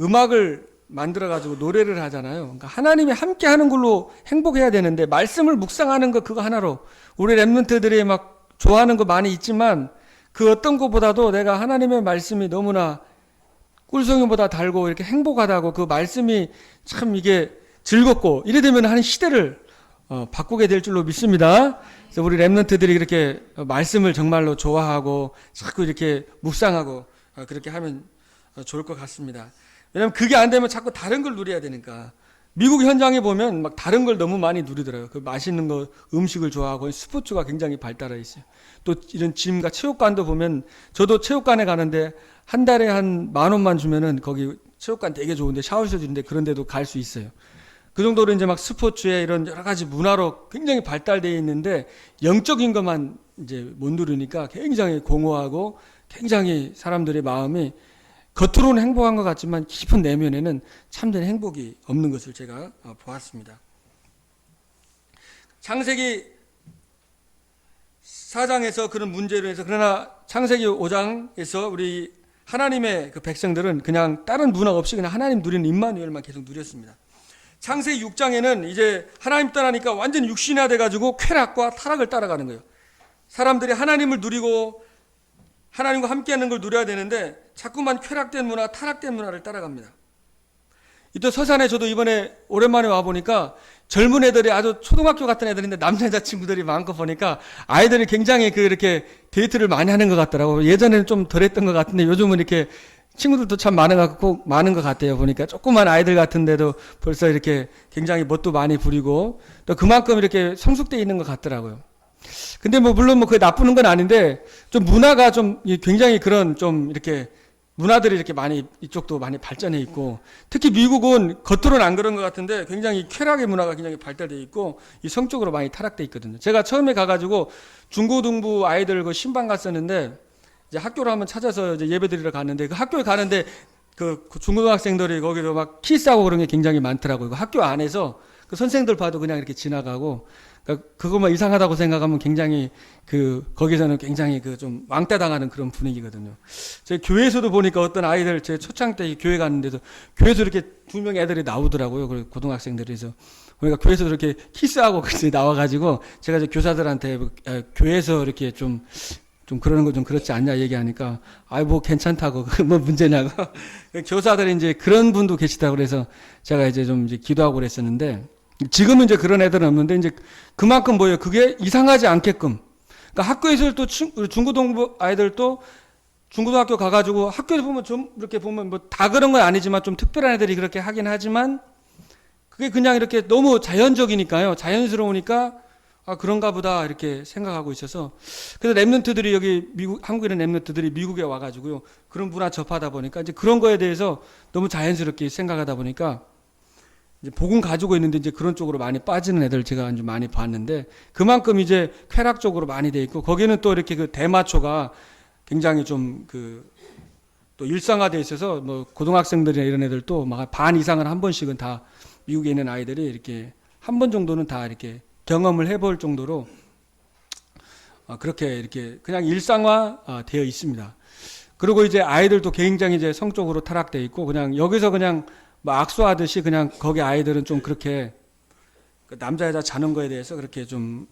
음악을 만들어가지고 노래를 하잖아요. 그러니까 하나님이 함께 하는 걸로 행복해야 되는데, 말씀을 묵상하는 거 그거 하나로, 우리 랩런트들이 막 좋아하는 거 많이 있지만, 그 어떤 것보다도 내가 하나님의 말씀이 너무나 꿀송이보다 달고 이렇게 행복하다고 그 말씀이 참 이게 즐겁고, 이래 되면 한 시대를 바꾸게 될 줄로 믿습니다. 그래서 우리 랩런트들이 그렇게 말씀을 정말로 좋아하고 자꾸 이렇게 묵상하고 그렇게 하면 좋을 것 같습니다. 왜냐하면 그게 안 되면 자꾸 다른 걸 누려야 되니까. 미국 현장에 보면 막 다른 걸 너무 많이 누리더라고요. 그 맛있는 거, 음식을 좋아하고 스포츠가 굉장히 발달해 있어요. 또 이런 짐과 체육관도 보면 저도 체육관에 가는데 한 달에 한 10,000원만 주면은 거기 체육관 되게 좋은데 샤워실 주는데 그런 데도 갈 수 있어요. 그 정도로 이제 막 스포츠에 이런 여러 가지 문화로 굉장히 발달되어 있는데 영적인 것만 이제 못 누리니까 굉장히 공허하고 굉장히 사람들의 마음이 겉으로는 행복한 것 같지만 깊은 내면에는 참된 행복이 없는 것을 제가 보았습니다. 창세기 4장에서 그런 문제로 해서 그러나 창세기 5장에서 우리 하나님의 그 백성들은 그냥 다른 문화 없이 그냥 하나님 누리는 임마누엘만 계속 누렸습니다. 창세기 6장에는 이제 하나님 떠나니까 완전 육신화 돼가지고 쾌락과 타락을 따라가는 거예요. 사람들이 하나님을 누리고 하나님과 함께하는 걸 누려야 되는데 자꾸만 쾌락된 문화, 타락된 문화를 따라갑니다. 또 서산에 저도 이번에 오랜만에 와 보니까 젊은 애들이 아주 초등학교 같은 애들인데 남자 여자 친구들이 많고 보니까 아이들이 굉장히 이렇게 데이트를 많이 하는 것 같더라고요. 예전에는 좀 덜했던 것 같은데 요즘은 이렇게 친구들도 참 많은 것 같아요. 보니까 조그만 아이들 같은데도 벌써 이렇게 굉장히 멋도 많이 부리고 또 그만큼 이렇게 성숙돼 있는 것 같더라고요. 근데 물론 그게 나쁘는 건 아닌데 좀 문화가 좀 굉장히 그런 좀 이렇게 문화들이 이렇게 많이 이쪽도 많이 발전해 있고 특히 미국은 겉으로는 안 그런 것 같은데 굉장히 쾌락의 문화가 굉장히 발달돼 있고 이 성적으로 많이 타락돼 있거든요. 제가 처음에 가가지고 중고등부 아이들 신방 갔었는데 이제 학교를 한번 찾아서 이제 예배드리러 갔는데 그 학교에 가는데 그 중고등학생들이 거기서 막 키스하고 그런 게 굉장히 많더라고요. 그 학교 안에서 그 선생들 봐도 그냥 이렇게 지나가고 그것만 이상하다고 생각하면 굉장히 거기서는 굉장히 좀 왕따 당하는 그런 분위기거든요. 제 교회에서도 보니까 어떤 아이들 제 초창 때 교회 갔는데도 교회에서 이렇게 두 명 애들이 나오더라고요. 그 고등학생들이서 그러니까 교회에서 이렇게 키스하고 같이 나와가지고 제가 이제 교사들한테 교회에서 이렇게 좀 그러는 거 좀 그렇지 않냐 얘기하니까 괜찮다고 뭐 문제냐고 교사들이 이제 그런 분도 계시다고 그래서 제가 이제 좀 이제 기도하고 그랬었는데 지금은 이제 그런 애들은 없는데 이제 그만큼 그게 이상하지 않게끔 그러니까 학교에서 또 중고등부 아이들도 중고등학교 가가지고 학교에서 보면 좀 이렇게 보면 다 그런 건 아니지만 좀 특별한 애들이 그렇게 하긴 하지만 그게 그냥 이렇게 너무 자연적이니까요. 자연스러우니까 그런가 보다 이렇게 생각하고 있어서 그래서 랩런트들이 여기 한국에 있는 랩런트들이 미국에 와가지고요 그런 문화 접하다 보니까 이제 그런 거에 대해서 너무 자연스럽게 생각하다 보니까 이제 복음 가지고 있는데 이제 그런 쪽으로 많이 빠지는 애들 제가 아주 많이 봤는데 그만큼 이제 쾌락 쪽으로 많이 돼 있고 거기는 또 이렇게 대마초가 굉장히 좀 또 일상화돼 있어서 고등학생들이나 이런 애들도 막 반 이상은 한 번씩은 다 미국에 있는 아이들이 이렇게 한 번 정도는 다 이렇게 경험을 해볼 정도로 그렇게 이렇게 그냥 일상화 되어 있습니다. 그리고 이제 아이들도 굉장히 이제 성적으로 타락돼 있고 그냥 여기서 그냥 악수하듯이 그냥 거기 아이들은 좀 그렇게 남자 여자 자는 거에 대해서 그렇게 좀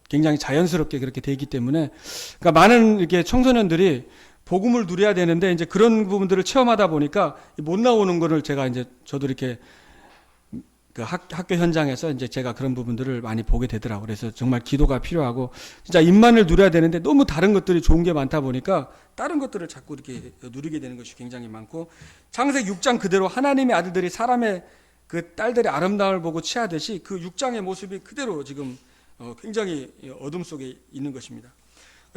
굉장히 자연스럽게 그렇게 돼 있기 때문에 그러니까 많은 이렇게 청소년들이 복음을 누려야 되는데 이제 그런 부분들을 체험하다 보니까 못 나오는 거를 제가 이제 저도 이렇게 학교 현장에서 이제 제가 그런 부분들을 많이 보게 되더라고요. 그래서 정말 기도가 필요하고 진짜 입만을 누려야 되는데 너무 다른 것들이 좋은 게 많다 보니까 다른 것들을 자꾸 이렇게 누리게 되는 것이 굉장히 많고 창세기 6장 그대로 하나님의 아들들이 사람의 그 딸들의 아름다움을 보고 취하듯이 그 6장의 모습이 그대로 지금 굉장히 어둠 속에 있는 것입니다.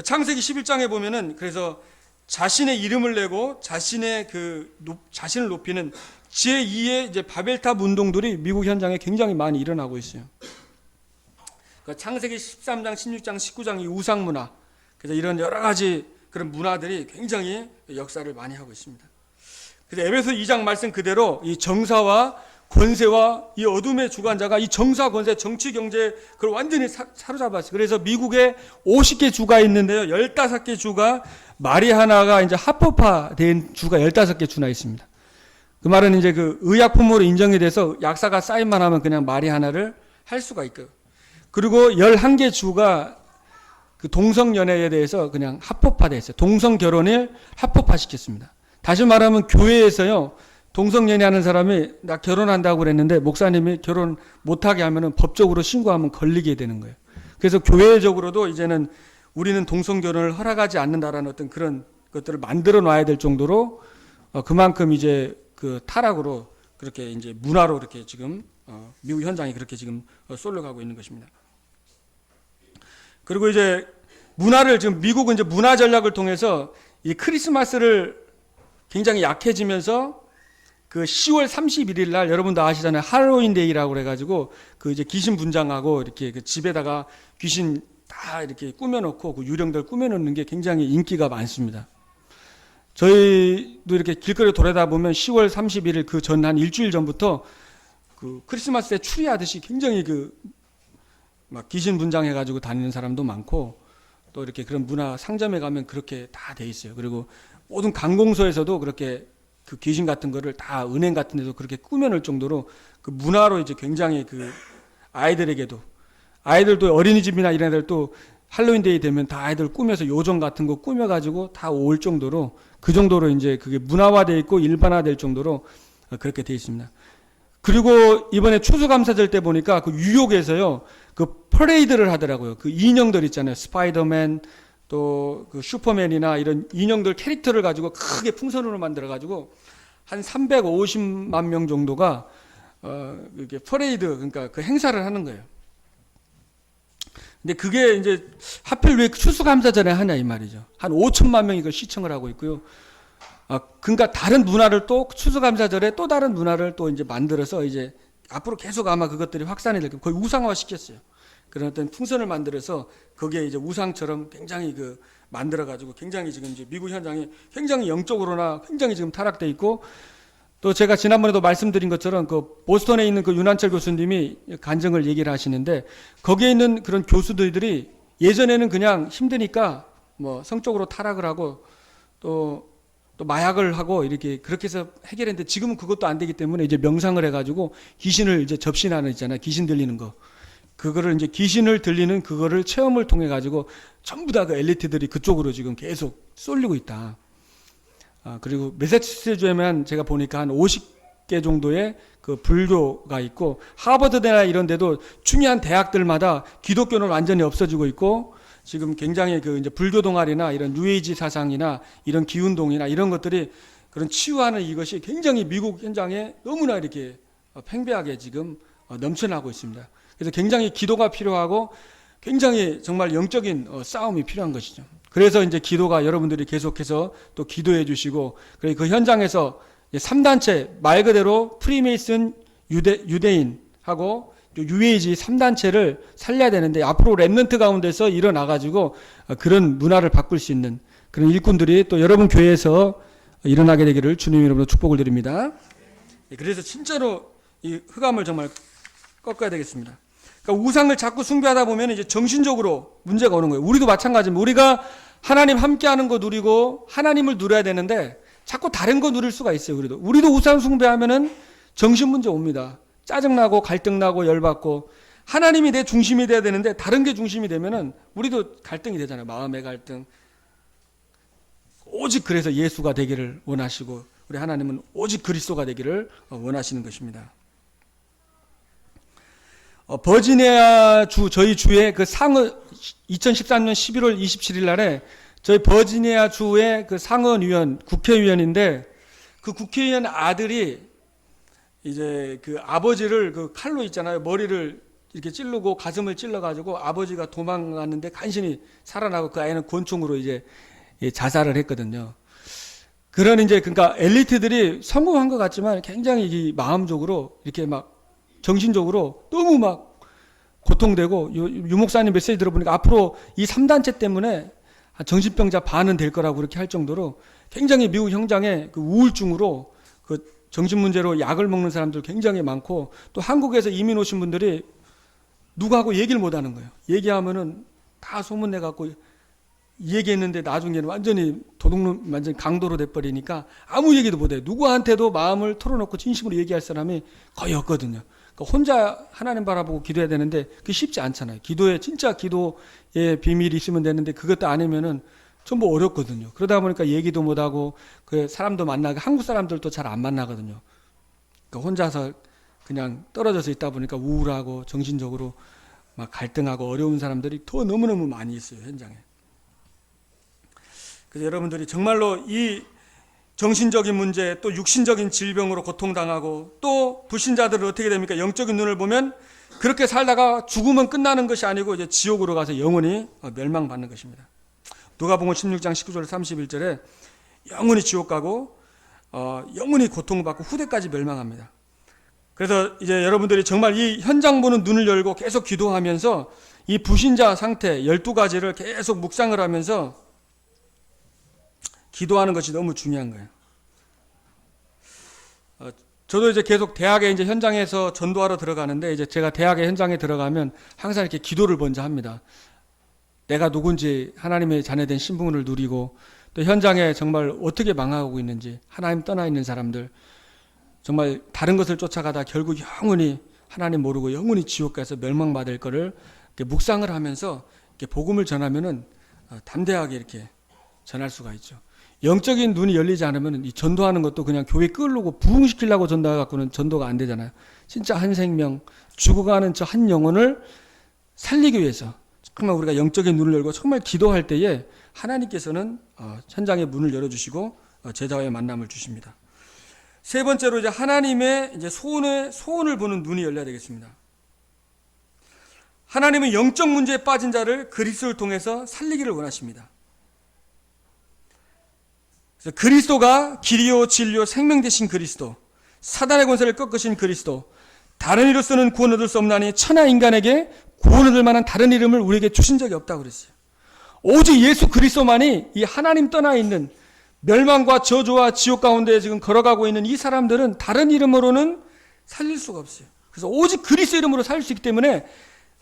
창세기 11장에 보면은 그래서 자신의 이름을 내고 자신의 자신을 높이는 제2의 이제 바벨탑 운동들이 미국 현장에 굉장히 많이 일어나고 있어요. 창세기 13장, 16장, 19장 이 우상 문화, 그래서 이런 여러 가지 그런 문화들이 굉장히 역사를 많이 하고 있습니다. 그래서 에베소 2장 말씀 그대로 이 정사와 권세와 이 어둠의 주관자가 이 정사, 권세, 정치, 경제 그걸 완전히 사로잡았어요. 그래서 미국에 50개 주가 있는데요. 15개 주가 마리아나가 이제 합법화된 주가 15개 주나 있습니다. 그 말은 이제 의약품으로 인정이 돼서 약사가 사인만 하면 그냥 마리아나를 할 수가 있고요. 그리고 11개 주가 동성연애에 대해서 그냥 합법화됐어요. 동성결혼을 합법화시켰습니다. 다시 말하면 교회에서요. 동성연애하는 사람이 나 결혼한다고 그랬는데 목사님이 결혼 못하게 하면은 법적으로 신고하면 걸리게 되는 거예요. 그래서 교회적으로도 이제는 우리는 동성결혼을 허락하지 않는다라는 어떤 그런 것들을 만들어 놔야 될 정도로 그만큼 이제 타락으로 그렇게 이제 문화로 이렇게 지금 미국 현장이 그렇게 지금 쏠려가고 있는 것입니다. 그리고 이제 문화를 지금 미국은 이제 문화 전략을 통해서 이 크리스마스를 굉장히 약해지면서 10월 31일 날 여러분도 아시잖아요. 할로윈 데이라고 그래가지고 이제 귀신 분장하고 이렇게 집에다가 귀신 다 이렇게 꾸며놓고 유령들 꾸며놓는 게 굉장히 인기가 많습니다. 저희도 이렇게 길거리 돌아다 보면 10월 31일 그 전 한 일주일 전부터 크리스마스 때 추리하듯이 굉장히 막 귀신 분장해가지고 다니는 사람도 많고 또 이렇게 그런 문화 상점에 가면 그렇게 다 돼 있어요. 그리고 모든 관공서에서도 그렇게 귀신 같은 거를 다 은행 같은 데도 그렇게 꾸며놓을 정도로 문화로 이제 굉장히 아이들에게도 아이들도 어린이집이나 이런 애들도 할로윈데이 되면 다 아이들 꾸며서 요정 같은 거 꾸며가지고 다 올 정도로 그 정도로 이제 그게 문화화되어 있고 일반화될 정도로 그렇게 되어 있습니다. 그리고 이번에 추수감사절 때 보니까 그 뉴욕에서요, 그 퍼레이드를 하더라고요. 그 인형들 있잖아요. 스파이더맨, 또 그 슈퍼맨이나 이런 인형들 캐릭터를 가지고 크게 풍선으로 만들어 가지고 한 350만 명 정도가 이렇게 퍼레이드, 그러니까 그 행사를 하는 거예요. 근데 그게 이제 하필 왜 추수감사절에 하냐 이 말이죠. 한 5천만 명이 이걸 시청을 하고 있고요. 그러니까 다른 문화를 또 추수감사절에 또 다른 문화를 또 이제 만들어서 이제 앞으로 계속 아마 그것들이 확산이 될 거예요. 거의 우상화 시켰어요. 그런 어떤 풍선을 만들어서 거기에 이제 우상처럼 굉장히 그 만들어 가지고 굉장히 지금 이제 미국 현장이 굉장히 영적으로나 굉장히 지금 타락돼 있고, 또 제가 지난번에도 말씀드린 것처럼 그 보스턴에 있는 그 윤한철 교수님이 간증을 얘기를 하시는데, 거기에 있는 그런 교수들이 예전에는 그냥 힘드니까 뭐 성적으로 타락을 하고 또 마약을 하고 이렇게 그렇게 해서 해결했는데, 지금은 그것도 안 되기 때문에 이제 명상을 해가지고 귀신을 이제 접신하는 있잖아요. 귀신 들리는 거. 그거를 이제 귀신을 들리는 그거를 체험을 통해 가지고 전부 다 그 엘리트들이 그쪽으로 지금 계속 쏠리고 있다. 그리고 매사추세츠주에만 제가 보니까 한 50개 정도의 그 불교가 있고, 하버드대나 이런 데도 중요한 대학들마다 기독교는 완전히 없어지고 있고, 지금 굉장히 그 이제 불교 동아리나 이런 뉴에이지 사상이나 이런 기운동이나 이런 것들이 그런 치유하는 이것이 굉장히 미국 현장에 너무나 이렇게 팽배하게 지금 넘쳐나고 있습니다. 그래서 굉장히 기도가 필요하고 굉장히 정말 영적인 싸움이 필요한 것이죠. 그래서 이제 기도가 여러분들이 계속해서 또 기도해 주시고, 그 현장에서 3단체 말 그대로 프리메이슨 유대인하고 UAG 3단체를 살려야 되는데, 앞으로 랩넌트 가운데서 일어나가지고 그런 문화를 바꿀 수 있는 그런 일꾼들이 또 여러분 교회에서 일어나게 되기를 주님 이름으로 축복을 드립니다. 그래서 진짜로 이 흑암을 정말 꺾어야 되겠습니다. 그러니까 우상을 자꾸 숭배하다 보면 이제 정신적으로 문제가 오는 거예요. 우리도 마찬가지입니다. 우리가 하나님 함께하는 거 누리고 하나님을 누려야 되는데 자꾸 다른 거 누릴 수가 있어요. 우리도 우상 숭배하면은 정신 문제 옵니다. 짜증나고 갈등나고 열받고, 하나님이 내 중심이 돼야 되는데 다른 게 중심이 되면은 우리도 갈등이 되잖아요. 마음의 갈등. 오직 그래서 예수가 되기를 원하시고, 우리 하나님은 오직 그리스도가 되기를 원하시는 것입니다. 버지니아 주, 저희 주의 그 상원, 2013년 11월 27일 날에 저희 버지니아 주의 그 상원의원, 국회의원인데, 그 국회의원 아들이 이제 그 아버지를 그 칼로 있잖아요. 머리를 이렇게 찌르고 가슴을 찔러가지고 아버지가 도망갔는데 간신히 살아나고, 그 아이는 권총으로 이제 자살을 했거든요. 그런 이제 그러니까 엘리트들이 성공한 것 같지만 굉장히 이 마음적으로 이렇게 막 정신적으로 너무 막 고통되고, 유 목사님 메시지 들어보니까 앞으로 이 3단체 때문에 정신병자 반은 될 거라고 그렇게 할 정도로 굉장히 미국 현장에 그 우울증으로 그 정신 문제로 약을 먹는 사람들 굉장히 많고, 또 한국에서 이민 오신 분들이 누구하고 얘기를 못 하는 거예요. 얘기하면은 다 소문내 갖고 얘기했는데 나중에는 완전히 도둑놈, 완전히 강도로 돼버리니까 아무 얘기도 못 해요. 누구한테도 마음을 털어놓고 진심으로 얘기할 사람이 거의 없거든요. 그러니까 혼자 하나님 바라보고 기도해야 되는데 그게 쉽지 않잖아요. 기도에, 진짜 기도에 비밀이 있으면 되는데 그것도 아니면은 전부 어렵거든요. 그러다 보니까 얘기도 못하고 그 사람도 만나고, 한국 사람들도 잘 안 만나거든요. 그러니까 혼자서 그냥 떨어져서 있다 보니까 우울하고 정신적으로 막 갈등하고 어려운 사람들이 더 너무너무 많이 있어요, 현장에. 그래서 여러분들이 정말로 이 정신적인 문제, 또 육신적인 질병으로 고통당하고, 또 불신자들은 어떻게 됩니까? 영적인 눈을 보면 그렇게 살다가 죽으면 끝나는 것이 아니고 이제 지옥으로 가서 영원히 멸망받는 것입니다. 누가복음 16장 19절 31절에 영원히 지옥 가고 영원히 고통받고 후대까지 멸망합니다. 그래서 이제 여러분들이 정말 이 현장 보는 눈을 열고 계속 기도하면서 이 불신자 상태 12가지를 계속 묵상을 하면서 기도하는 것이 너무 중요한 거예요. 저도 이제 계속 대학에 이제 현장에서 전도하러 들어가는데, 이제 제가 대학의 현장에 들어가면 항상 이렇게 기도를 먼저 합니다. 내가 누군지 하나님의 자녀된 신분을 누리고, 또 현장에 정말 어떻게 망하고 있는지, 하나님 떠나 있는 사람들, 정말 다른 것을 쫓아가다 결국 영원히 하나님 모르고 영원히 지옥 가서 멸망받을 거를 이렇게 묵상을 하면서 이렇게 복음을 전하면은 담대하게 이렇게 전할 수가 있죠. 영적인 눈이 열리지 않으면 이 전도하는 것도 그냥 교회 끌고 부흥시키려고 전도해갖고는 전도가 안 되잖아요. 진짜 한 생명, 죽어가는 저 한 영혼을 살리기 위해서 정말 우리가 영적인 눈을 열고 정말 기도할 때에 하나님께서는 현장의 문을 열어주시고 제자와의 만남을 주십니다. 세 번째로 이제 하나님의 이제 소원을 보는 눈이 열려야 되겠습니다. 하나님은 영적 문제에 빠진 자를 그리스도를 통해서 살리기를 원하십니다. 그래서 그리스도가 길이요 진리요 생명 되신 그리스도, 사단의 권세를 꺾으신 그리스도, 다른 이로서는 구원 얻을 수 없나니 천하 인간에게 구원 얻을 만한 다른 이름을 우리에게 주신 적이 없다고 그랬어요. 오직 예수 그리스도만이 이 하나님 떠나 있는 멸망과 저주와 지옥 가운데 지금 걸어가고 있는 이 사람들은 다른 이름으로는 살릴 수가 없어요. 그래서 오직 그리스도 이름으로 살릴 수 있기 때문에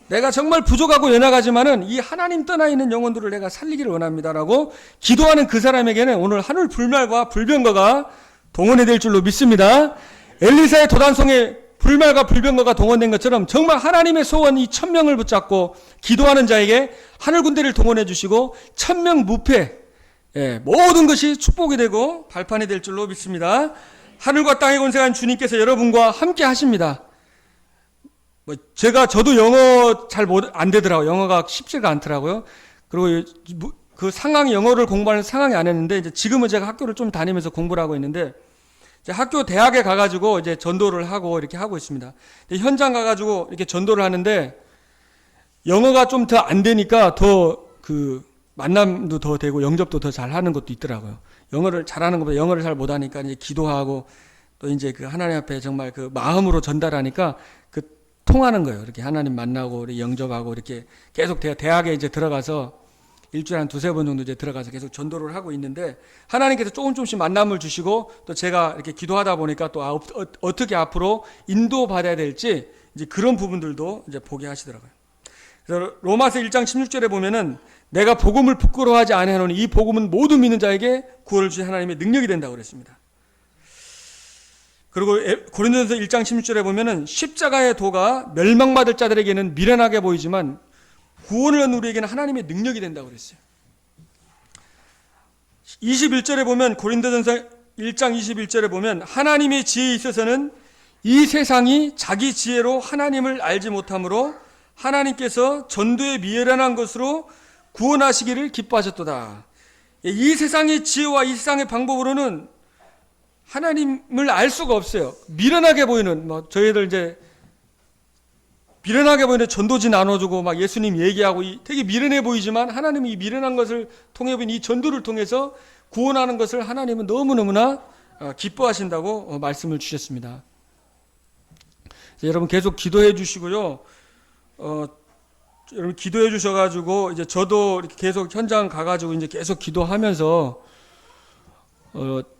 내가 정말 부족하고 연약하지만은 이 하나님 떠나 있는 영혼들을 내가 살리기를 원합니다라고 기도하는 그 사람에게는 오늘 하늘 불말과 불병거가 동원이 될 줄로 믿습니다. 엘리사의 도단성에 불말과 불병거가 동원된 것처럼 정말 하나님의 소원 이 1000명을 붙잡고 기도하는 자에게 하늘 군대를 동원해 주시고 1000명 무패, 모든 것이 축복이 되고 발판이 될 줄로 믿습니다. 하늘과 땅의 권세한 주님께서 여러분과 함께 하십니다. 저도 영어 잘 안 되더라고요. 영어가 쉽지가 않더라고요. 그리고 그 상황, 영어를 공부하는 상황이 안 했는데, 이제 지금은 제가 학교를 좀 다니면서 공부를 하고 있는데, 이제 학교 대학에 가가지고 이제 전도를 하고 이렇게 하고 있습니다. 현장 가가지고 이렇게 전도를 하는데, 영어가 좀 더 안 되니까 더 만남도 더 되고 영접도 더 잘 하는 것도 있더라고요. 영어를 잘하는 것보다 영어를 잘 못하니까 이제 기도하고 또 이제 그 하나님 앞에 정말 그 마음으로 전달하니까 통하는 거예요. 이렇게 하나님 만나고 영접하고 이렇게 계속 대학에 이제 들어가서 일주일에 한 2-3번 정도 이제 들어가서 계속 전도를 하고 있는데 하나님께서 조금씩 만남을 주시고 또 제가 이렇게 기도하다 보니까 또 어떻게 앞으로 인도받아야 될지 이제 그런 부분들도 이제 보게 하시더라고요. 그래서 로마서 1장 16절에 보면은 내가 복음을 부끄러워하지 아니하노니 이 복음은 모든 믿는 자에게 구원을 주신 하나님의 능력이 된다고 그랬습니다. 그리고 고린도전서 1장 16절에 보면은 십자가의 도가 멸망받을 자들에게는 미련하게 보이지만 구원을 얻는 우리에게는 하나님의 능력이 된다고 그랬어요. 21절에 보면 고린도전서 1장 21절에 보면 하나님의 지혜에 있어서는 이 세상이 자기 지혜로 하나님을 알지 못하므로 하나님께서 전도에 미련한 것으로 구원하시기를 기뻐하셨도다. 이 세상의 지혜와 이 세상의 방법으로는 하나님을 알 수가 없어요. 미련하게 보이는, 저희들 이제 미련하게 보이는 전도지 나눠주고 막 예수님 얘기하고 되게 미련해 보이지만 하나님이 이 미련한 것을 통해 보인 이 전도를 통해서 구원하는 것을 하나님은 너무너무나 기뻐하신다고 말씀을 주셨습니다. 여러분 계속 기도해 주시고요. 여러분 기도해 주셔가지고 이제 저도 이렇게 계속 현장 가가지고 이제 계속 기도하면서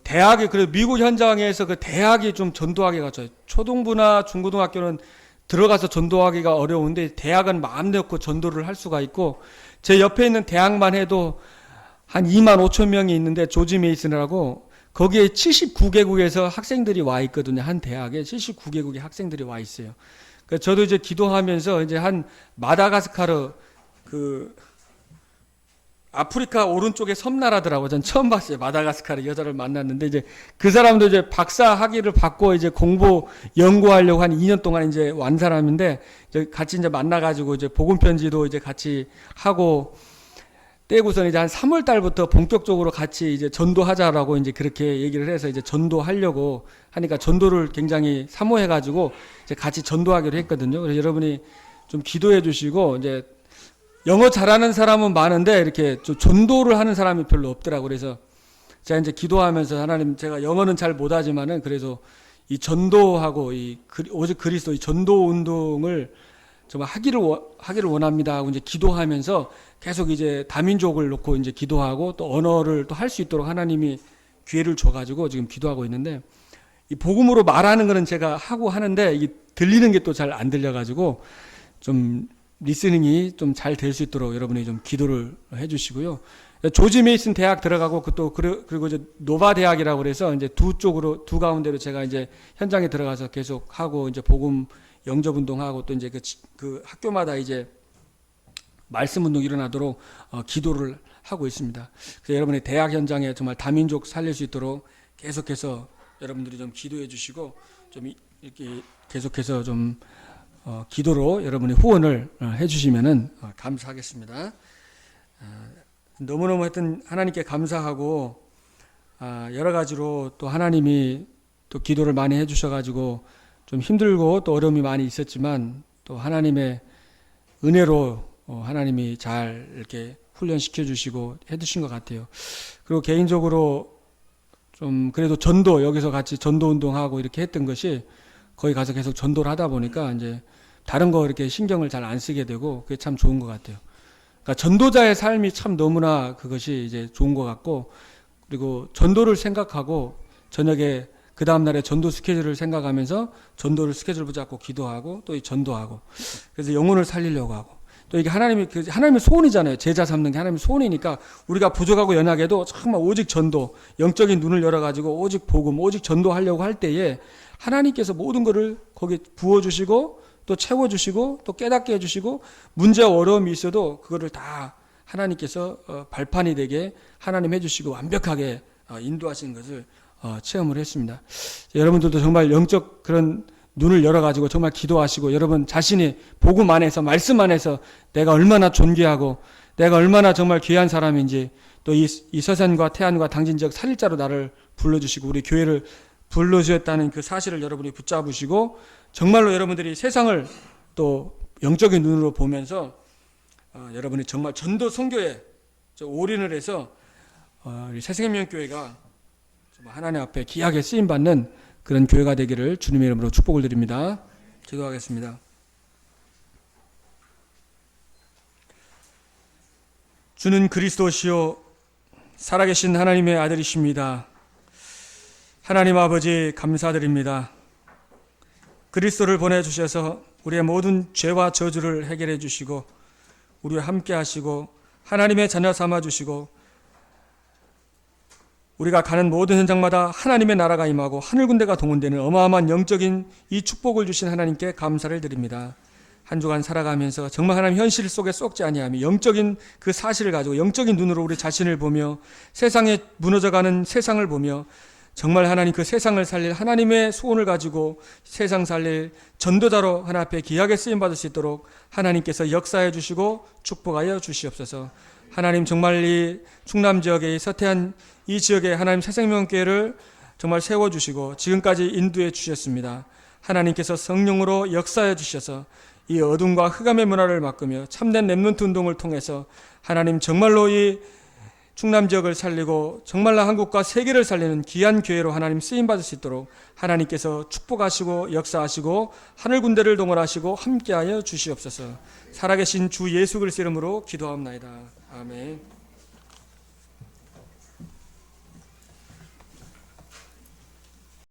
대학이 그래 미국 현장에서 그 대학이 좀 전도하기가 가죠. 초등부나 중고등학교는 들어가서 전도하기가 어려운데 대학은 마음 놓고 전도를 할 수가 있고 제 옆에 있는 대학만 해도 한 25,000명이 있는데 조지 메이슨이라고 거기에 79개국에서 학생들이 와 있거든요. 한 대학에 79개국의 학생들이 와 있어요. 그래서 저도 이제 기도하면서 이제 한 마다가스카르 아프리카 오른쪽에 섬나라더라고. 전 처음 봤어요. 마다가스카르 여자를 만났는데 이제 그 사람도 이제 박사 학위를 받고 이제 연구하려고 한 2년 동안 이제 완 사람인데 이제 같이 이제 만나가지고 이제 복음 편지도 이제 같이 하고 떼고선 이제 한 3월 달부터 본격적으로 같이 이제 전도하자라고 이제 그렇게 얘기를 해서 이제 전도하려고 하니까 전도를 굉장히 사모해가지고 이제 같이 전도하기로 했거든요. 그래서 여러분이 좀 기도해 주시고 이제 영어 잘하는 사람은 많은데 이렇게 좀 전도를 하는 사람이 별로 없더라고. 그래서 제가 이제 기도하면서 하나님 제가 영어는 잘 못하지만은 그래서 이 전도하고 오직 그리스도 이 전도 운동을 정말 하기를 원합니다 하고 이제 기도하면서 계속 이제 다민족을 놓고 이제 기도하고 또 언어를 또 할 수 있도록 하나님이 기회를 줘가지고 지금 기도하고 있는데 이 복음으로 말하는 거는 제가 하고 하는데 이게 들리는 게 또 잘 안 들려가지고 좀 리스닝이 좀 잘 될 수 있도록 여러분이 좀 기도를 해주시고요. 조지 메이슨 대학 들어가고 그리고 이제 노바 대학이라고 그래서 이제 두 가운데로 제가 이제 현장에 들어가서 계속 하고 이제 복음 영접 운동하고 또 이제 그 학교마다 이제 말씀 운동 일어나도록 기도를 하고 있습니다. 그래서 여러분의 대학 현장에 정말 다민족 살릴 수 있도록 계속해서 여러분들이 좀 기도해 주시고 좀 이렇게 계속해서 좀 기도로 여러분의 후원을 해 주시면은 감사하겠습니다. 너무너무 하여튼 하나님께 감사하고 여러 가지로 또 하나님이 또 기도를 많이 해 주셔가지고 좀 힘들고 또 어려움이 많이 있었지만 또 하나님의 은혜로 하나님이 잘 이렇게 훈련시켜 주시고 해 주신 것 같아요. 그리고 개인적으로 좀 그래도 전도 여기서 같이 전도 운동하고 이렇게 했던 것이 거기 가서 계속 전도를 하다 보니까 이제 다른 거 이렇게 신경을 잘 안 쓰게 되고 그게 참 좋은 것 같아요. 그러니까 전도자의 삶이 참 너무나 그것이 이제 좋은 것 같고 그리고 전도를 생각하고 저녁에 그 다음날에 전도 스케줄을 생각하면서 전도를 스케줄 붙잡고 기도하고 또 전도하고 그래서 영혼을 살리려고 하고 또 이게 하나님의 소원이잖아요. 제자 삼는 게 하나님의 소원이니까 우리가 부족하고 연약해도 정말 오직 전도, 영적인 눈을 열어가지고 오직 복음, 오직 전도하려고 할 때에 하나님께서 모든 것을 거기 부어주시고 또 채워주시고 또 깨닫게 해주시고 문제와 어려움이 있어도 그거를 다 하나님께서 발판이 되게 하나님 해주시고 완벽하게 인도하시는 것을 체험을 했습니다. 여러분들도 정말 영적 그런 눈을 열어가지고 정말 기도하시고 여러분 자신이 복음 안에서 말씀 안에서 내가 얼마나 존귀하고 내가 얼마나 정말 귀한 사람인지 또 이 서산과 태안과 당진 지역 살릴자로 나를 불러주시고 우리 교회를 불러주셨다는 그 사실을 여러분이 붙잡으시고 정말로 여러분들이 세상을 또 영적인 눈으로 보면서 여러분이 정말 전도 선교에 올인을 해서 우리 새생명교회가 하나님 앞에 귀하게 쓰임받는 그런 교회가 되기를 주님의 이름으로 축복을 드립니다. 기도하겠습니다. 주는 그리스도시요 살아계신 하나님의 아들이십니다. 하나님 아버지 감사드립니다. 그리스도를 보내주셔서 우리의 모든 죄와 저주를 해결해 주시고 우리와 함께 하시고 하나님의 자녀 삼아 주시고 우리가 가는 모든 현장마다 하나님의 나라가 임하고 하늘 군대가 동원되는 어마어마한 영적인 이 축복을 주신 하나님께 감사를 드립니다. 한 주간 살아가면서 정말 하나님 현실 속에 쏙지 아니하며 영적인 그 사실을 가지고 영적인 눈으로 우리 자신을 보며 세상에 무너져가는 세상을 보며 정말 하나님 그 세상을 살릴 하나님의 소원을 가지고 세상 살릴 전도자로 하나님 앞에 귀하게 쓰임받을 수 있도록 하나님께서 역사해 주시고 축복하여 주시옵소서. 하나님 정말 이 충남 지역의 서태안 이 지역에 하나님 새생명교회를 정말 세워주시고 지금까지 인도해 주셨습니다. 하나님께서 성령으로 역사해 주셔서 이 어둠과 흑암의 문화를 바꾸며 참된 렘넌트 운동을 통해서 하나님 정말로 이 충남 지역을 살리고 정말로 한국과 세계를 살리는 귀한 교회로 하나님 쓰임받을 수 있도록 하나님께서 축복하시고 역사하시고 하늘 군대를 동원하시고 함께하여 주시옵소서. 살아계신 주 예수 그리스도 이름으로 기도합나이다. 아멘.